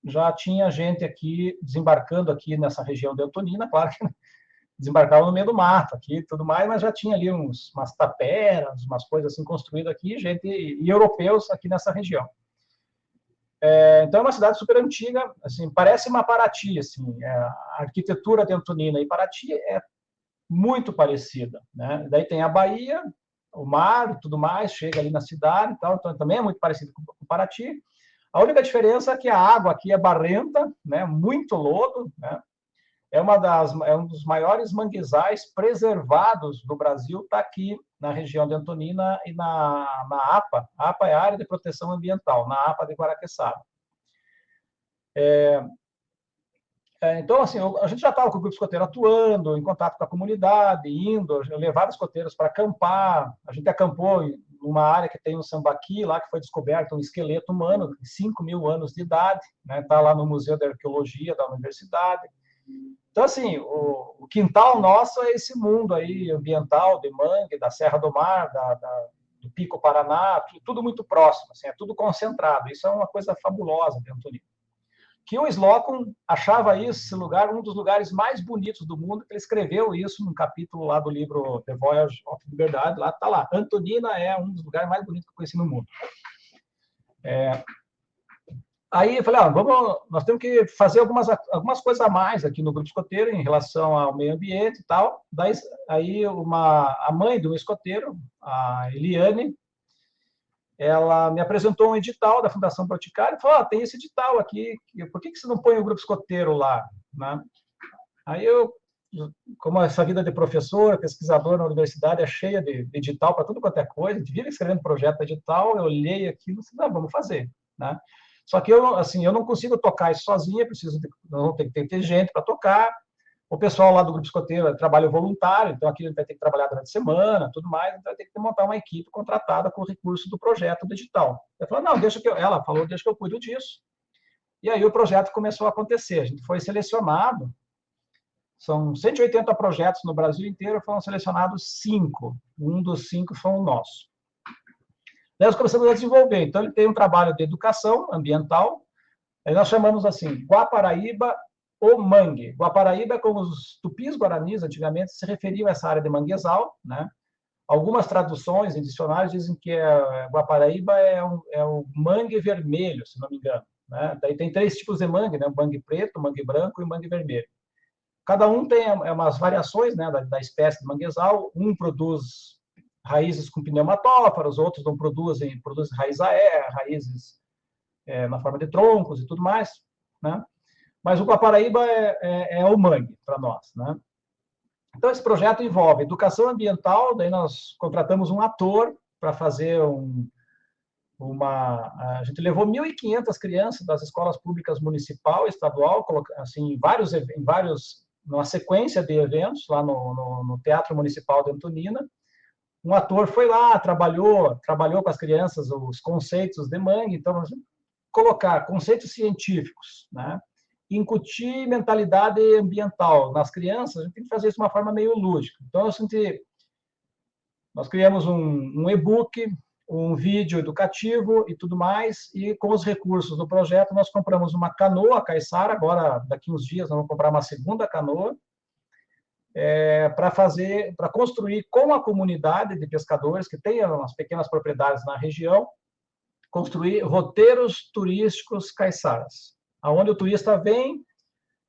já tinha gente aqui desembarcando aqui nessa região de Antonina, claro que desembarcava no meio do mato aqui e tudo mais, mas já tinha ali umas taperas, umas coisas assim construídas aqui, e europeus aqui nessa região. Então é uma cidade super antiga, assim, parece uma Paraty, assim, a arquitetura de Antonina e Paraty é muito parecida, né? Daí tem a Bahia, o mar e tudo mais, chega ali na cidade, então também é muito parecido com Paraty. A única diferença é que a água aqui é barrenta, né? Muito lodo, né? É um dos maiores manguezais preservados do Brasil, está aqui na região de Antonina e na APA. A APA é a Área de Proteção Ambiental, na APA de Guaraqueçaba. Então, assim, a gente já estava com o grupo escoteiro atuando, em contato com a comunidade, indo, levar escoteiros para acampar. A gente acampou em uma área que tem um sambaqui, lá que foi descoberto um esqueleto humano de 5.000 anos de idade, né? Está lá no Museu de Arqueologia da Universidade. Então, assim, o quintal nosso é esse mundo aí ambiental, de mangue, da Serra do Mar, do Pico Paraná, tudo muito próximo, assim, é tudo concentrado. Isso é uma coisa fabulosa de Antonina. Que o Slocum achava esse lugar um dos lugares mais bonitos do mundo, ele escreveu isso num capítulo lá do livro The Voyage of Liberdade, lá está lá, Antonina é um dos lugares mais bonitos que eu conheci no mundo. Aí eu falei, nós temos que fazer algumas coisas a mais aqui no grupo escoteiro em relação ao meio ambiente e tal. Daí, aí a mãe do escoteiro, a Eliane, ela me apresentou um edital da Fundação Boticário e falou, tem esse edital aqui, por que você não põe o grupo escoteiro lá? Né? Aí eu, como essa vida de professor, pesquisador na universidade é cheia de edital para tudo quanto é coisa, a gente vive escrevendo projeto de edital, eu olhei aquilo e falei, vamos fazer. Né? Só que eu não consigo tocar isso sozinho, não tem que ter gente para tocar. O pessoal lá do grupo escoteiro é trabalho voluntário, então aqui a gente vai ter que trabalhar durante a semana, tudo mais, então vai ter que montar uma equipe contratada com o recurso do projeto digital. Ela falou, não, deixa que eu cuido disso. E aí o projeto começou a acontecer. A gente foi selecionado, são 180 projetos no Brasil inteiro, foram selecionados 5. Um dos 5 foi o nosso. Daí nós começamos a desenvolver. Então, ele tem um trabalho de educação ambiental, aí nós chamamos assim, Guaparaíba o Mangue. Guaparaíba, como os tupis guaranis antigamente se referiam a essa área de manguezal, né? Algumas traduções em dicionários dizem que Guaparaíba é o mangue vermelho, se não me engano. Né? Daí tem 3 tipos de mangue, né? Mangue preto, mangue branco e mangue vermelho. Cada um tem umas variações, né, da espécie de manguezal. Um produz raízes com pneumatóforos, outros não produzem raízes raízes na forma de troncos e tudo mais, né? Mas o Guaparaíba é o mangue para nós, né? Então, esse projeto envolve educação ambiental, daí nós contratamos um ator para fazer a gente levou 1.500 crianças das escolas públicas municipal e estadual, assim, numa sequência de eventos lá no Teatro Municipal de Antonina. Um ator foi lá, trabalhou com as crianças os conceitos de mangue, então, colocar conceitos científicos, né? Incutir mentalidade ambiental nas crianças, a gente tem que fazer isso de uma forma meio lúdica. Então, nós criamos um e-book, um vídeo educativo e tudo mais, e com os recursos do projeto, nós compramos uma canoa caiçara, agora, daqui uns dias, nós vamos comprar uma segunda canoa, para construir com a comunidade de pescadores, que tem umas pequenas propriedades na região, construir roteiros turísticos caiçaras, onde o turista vem,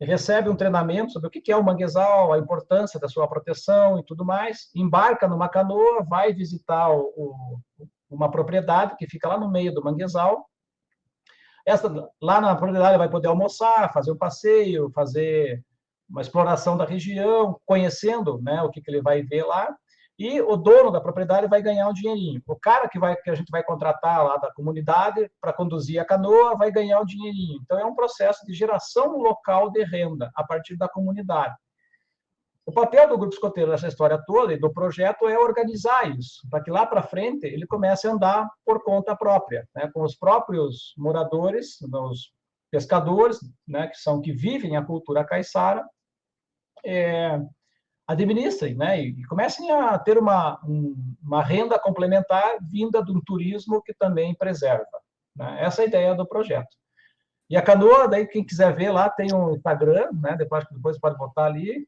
recebe um treinamento sobre o que é o manguezal, a importância da sua proteção e tudo mais, embarca numa canoa, vai visitar uma propriedade que fica lá no meio do manguezal. Lá na propriedade vai poder almoçar, fazer um passeio, fazer uma exploração da região, conhecendo, né, o que ele vai ver lá, e o dono da propriedade vai ganhar um dinheirinho. O cara que a gente vai contratar lá da comunidade para conduzir a canoa vai ganhar um dinheirinho. Então, é um processo de geração local de renda a partir da comunidade. O papel do grupo escoteiro nessa história toda e do projeto é organizar isso, para que lá para frente ele comece a andar por conta própria, né, com os próprios moradores, os pescadores, né, que vivem a cultura caiçara, administrem, né, e comecem a ter uma renda complementar vinda de um turismo que também preserva, né? Essa é a ideia do projeto. E a canoa, daí quem quiser ver lá, tem um Instagram, né, depois pode botar ali.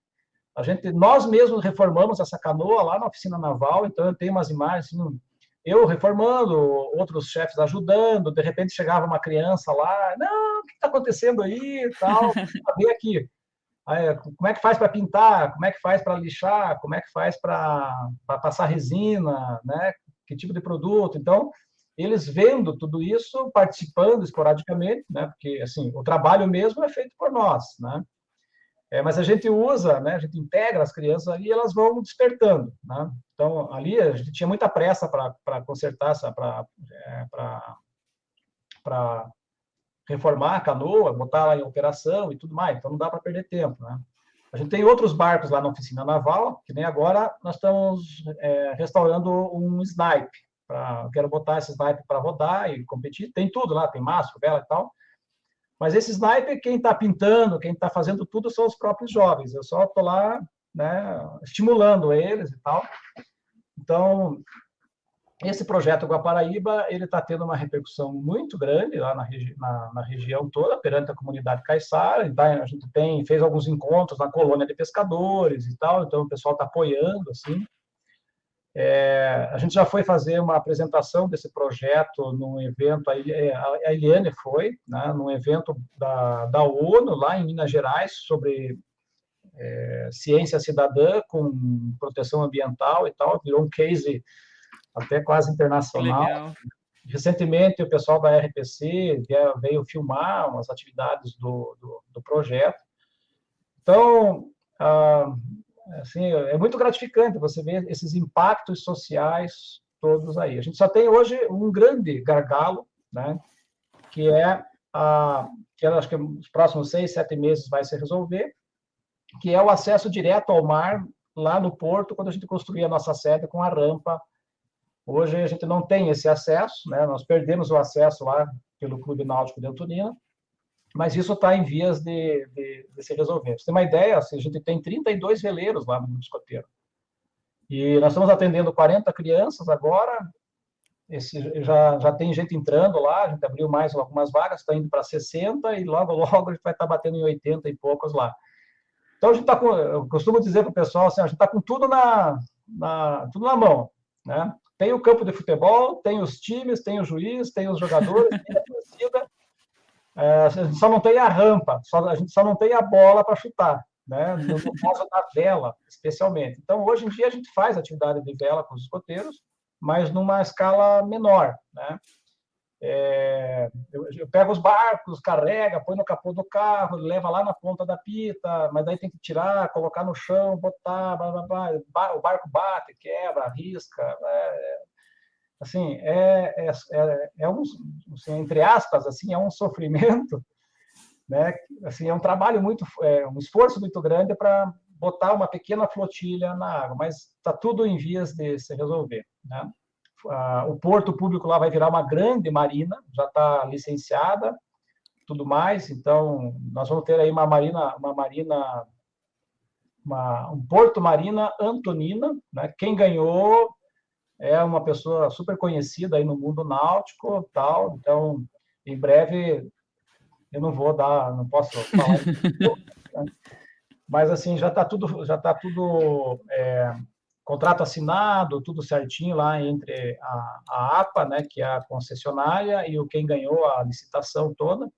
Nós mesmos reformamos essa canoa lá na oficina naval, então eu tenho umas imagens, assim, eu reformando, outros chefes ajudando, de repente chegava uma criança lá, não, o que está acontecendo aí, tal, vem aqui. Aí, como é que faz para pintar, como é que faz para lixar, como é que faz para passar resina, né? Que tipo de produto. Então, eles vendo tudo isso, participando esporadicamente, né? Porque assim, o trabalho mesmo é feito por nós, né? Mas a gente usa, né? A gente integra as crianças ali e elas vão despertando, né? Então, ali a gente tinha muita pressa para consertar, para reformar a canoa, botar ela em operação e tudo mais, então não dá para perder tempo, né? A gente tem outros barcos lá na oficina naval, que nem agora nós estamos restaurando um snipe, quero botar esse snipe para rodar e competir, tem tudo lá, tem mastro, vela e tal, mas esse snipe, quem está pintando, quem está fazendo tudo são os próprios jovens, eu só estou lá, né, estimulando eles e tal. Então, esse projeto Guaparaíba, ele está tendo uma repercussão muito grande lá na região toda, perante a comunidade caiçara. A gente fez alguns encontros na colônia de pescadores e tal, então o pessoal está apoiando, assim. A gente já foi fazer uma apresentação desse projeto num evento, a Eliane foi, né, num evento da ONU, lá em Minas Gerais, sobre ciência cidadã com proteção ambiental e tal, virou um case até quase internacional. Legal. Recentemente, o pessoal da RPC veio filmar umas atividades do projeto. Então, assim, é muito gratificante você ver esses impactos sociais todos aí. A gente só tem hoje um grande gargalo, né, que acho que nos próximos 6, 7 meses vai se resolver, que é o acesso direto ao mar, lá no porto, quando a gente construía a nossa sede com a rampa. Hoje a gente não tem esse acesso, né? Nós perdemos o acesso lá pelo Clube Náutico de Antonina, mas isso está em vias de se resolver. Pra você ter uma ideia, assim, a gente tem 32 veleiros lá no Grupo Escoteiro. E nós estamos atendendo 40 crianças agora, já tem gente entrando lá, a gente abriu mais algumas vagas, está indo para 60 e logo a gente vai estar batendo em 80 e poucos lá. Então a gente está eu costumo dizer para o pessoal assim, a gente está com tudo tudo na mão, né? Tem o campo de futebol, tem os times, tem o juiz, tem os jogadores, tem a torcida. A gente só não tem a rampa, a gente só não tem a bola para chutar, né? No caso da vela, especialmente. Então, hoje em dia, a gente faz atividade de vela com os escoteiros, mas numa escala menor, né? Eu pego os barcos, carrega, põe no capô do carro, leva lá na ponta da pita, mas daí tem que tirar, colocar no chão, botar, blá, blá, blá, o barco bate, quebra, arrisca, assim, assim, entre aspas, assim, é um sofrimento, né? Assim, é um trabalho um esforço muito grande para botar uma pequena flotilha na água, mas está tudo em vias de se resolver, né? O porto público lá vai virar uma grande marina, já está licenciada, tudo mais, então nós vamos ter aí um porto marina Antonina, né? Quem ganhou é uma pessoa super conhecida aí no mundo náutico, tal, então em breve eu não posso falar, mas assim já está tudo contrato assinado, tudo certinho lá entre a APA, né, que é a concessionária, e quem ganhou a licitação toda.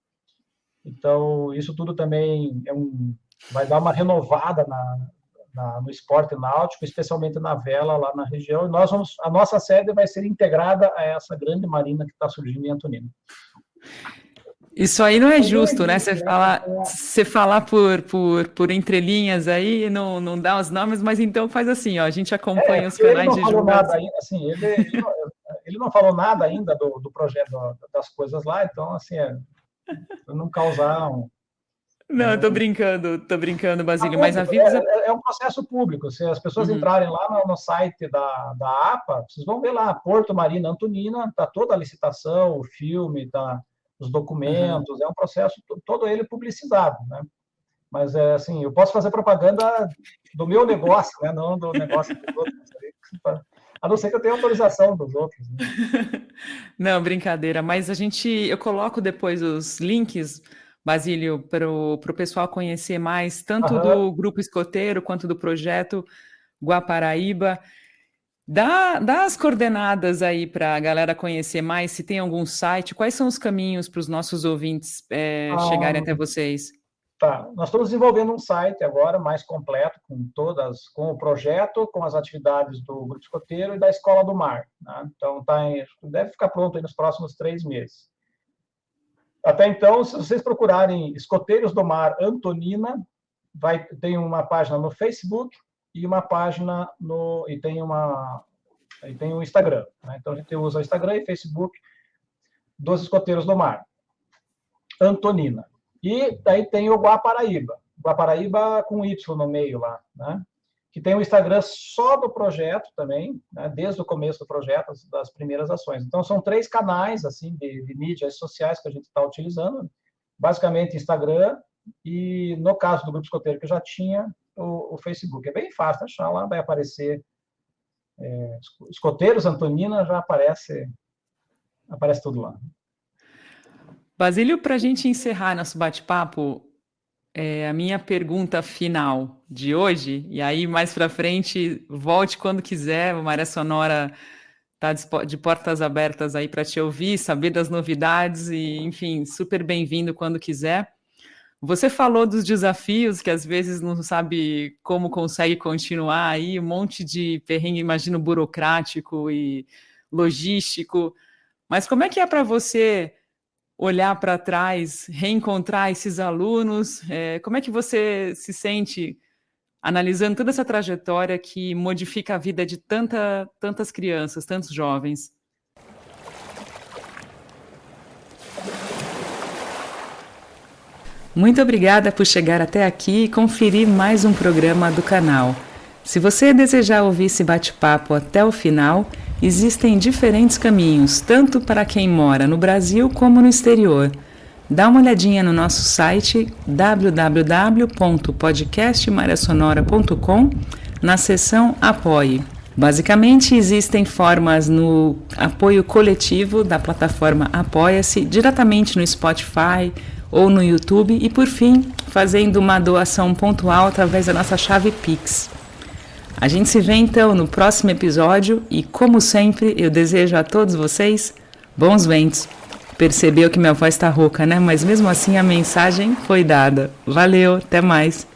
Então, isso tudo também vai dar uma renovada no esporte náutico, especialmente na vela lá na região. E a nossa sede vai ser integrada a essa grande marina que está surgindo em Antonina. Isso aí não é Mas não é justo, né? justo, né? Você falar por entrelinhas aí, não dá os nomes, mas então faz assim, ó, a gente acompanha os Porque ele canais não de falou nada divulgação. ainda, assim, ele não falou nada ainda do projeto das coisas lá, então, assim, para não causar Não, eu tô brincando, Tá Basílio, mas público, avisa. é um processo público. Se as pessoas Uhum, entrarem lá no site da APA, vocês vão ver lá, Porto Marina Antonina, está toda a licitação, o filme, tá, os uhum. documentos, é um processo todo ele publicizado, né? Mas, assim, eu posso fazer propaganda do meu negócio, né? Não do negócio dos outros. A não ser que eu tenha autorização dos outros. Né? Não, brincadeira, mas eu coloco depois os links, Basílio, para o pessoal conhecer mais, tanto Aham. do grupo escoteiro quanto do projeto Guaparaíba. Dá as coordenadas aí para a galera conhecer mais, se tem algum site, quais são os caminhos para os nossos ouvintes chegarem até vocês? Tá, nós estamos desenvolvendo um site agora mais completo com o projeto, com as atividades do Grupo Escoteiro e da Escola do Mar. Né? Então deve ficar pronto aí nos próximos 3 meses. Até então, se vocês procurarem Escoteiros do Mar Antonina, tem uma página no Facebook e uma página e tem um Instagram. Né? Então a gente usa o Instagram e Facebook dos Escoteiros do Mar Antonina. E daí tem o Guaparaíba. Guaparaíba com Y no meio lá, né? Que tem o Instagram só do projeto também, né? Desde o começo do projeto, das primeiras ações. Então, são 3 canais assim de mídias sociais que a gente está utilizando. Basicamente, Instagram e, no caso do Grupo Escoteiro, que eu já tinha, o Facebook. É bem fácil achar lá, vai aparecer Escoteiros Antonina, já aparece tudo lá. Basílio, para a gente encerrar nosso bate-papo, a minha pergunta final de hoje, e aí mais para frente, volte quando quiser, o Maré Sonora está de portas abertas aí para te ouvir, saber das novidades e, enfim, super bem-vindo quando quiser. Você falou dos desafios que às vezes não sabe como consegue continuar aí, um monte de perrengue, imagino, burocrático e logístico, mas como é que é para você olhar para trás, reencontrar esses alunos? Como é que você se sente analisando toda essa trajetória que modifica a vida de tantas crianças, tantos jovens? Muito obrigada por chegar até aqui e conferir mais um programa do canal. Se você desejar ouvir esse bate-papo até o final, existem diferentes caminhos, tanto para quem mora no Brasil como no exterior. Dá uma olhadinha no nosso site www.podcastmariasonora.com na seção Apoie. Basicamente, existem formas no apoio coletivo da plataforma Apoia-se, diretamente no Spotify ou no YouTube e, por fim, fazendo uma doação pontual através da nossa chave Pix. A gente se vê então no próximo episódio e, como sempre, eu desejo a todos vocês bons ventos. Percebeu que minha voz está rouca, né? Mas mesmo assim a mensagem foi dada. Valeu, até mais!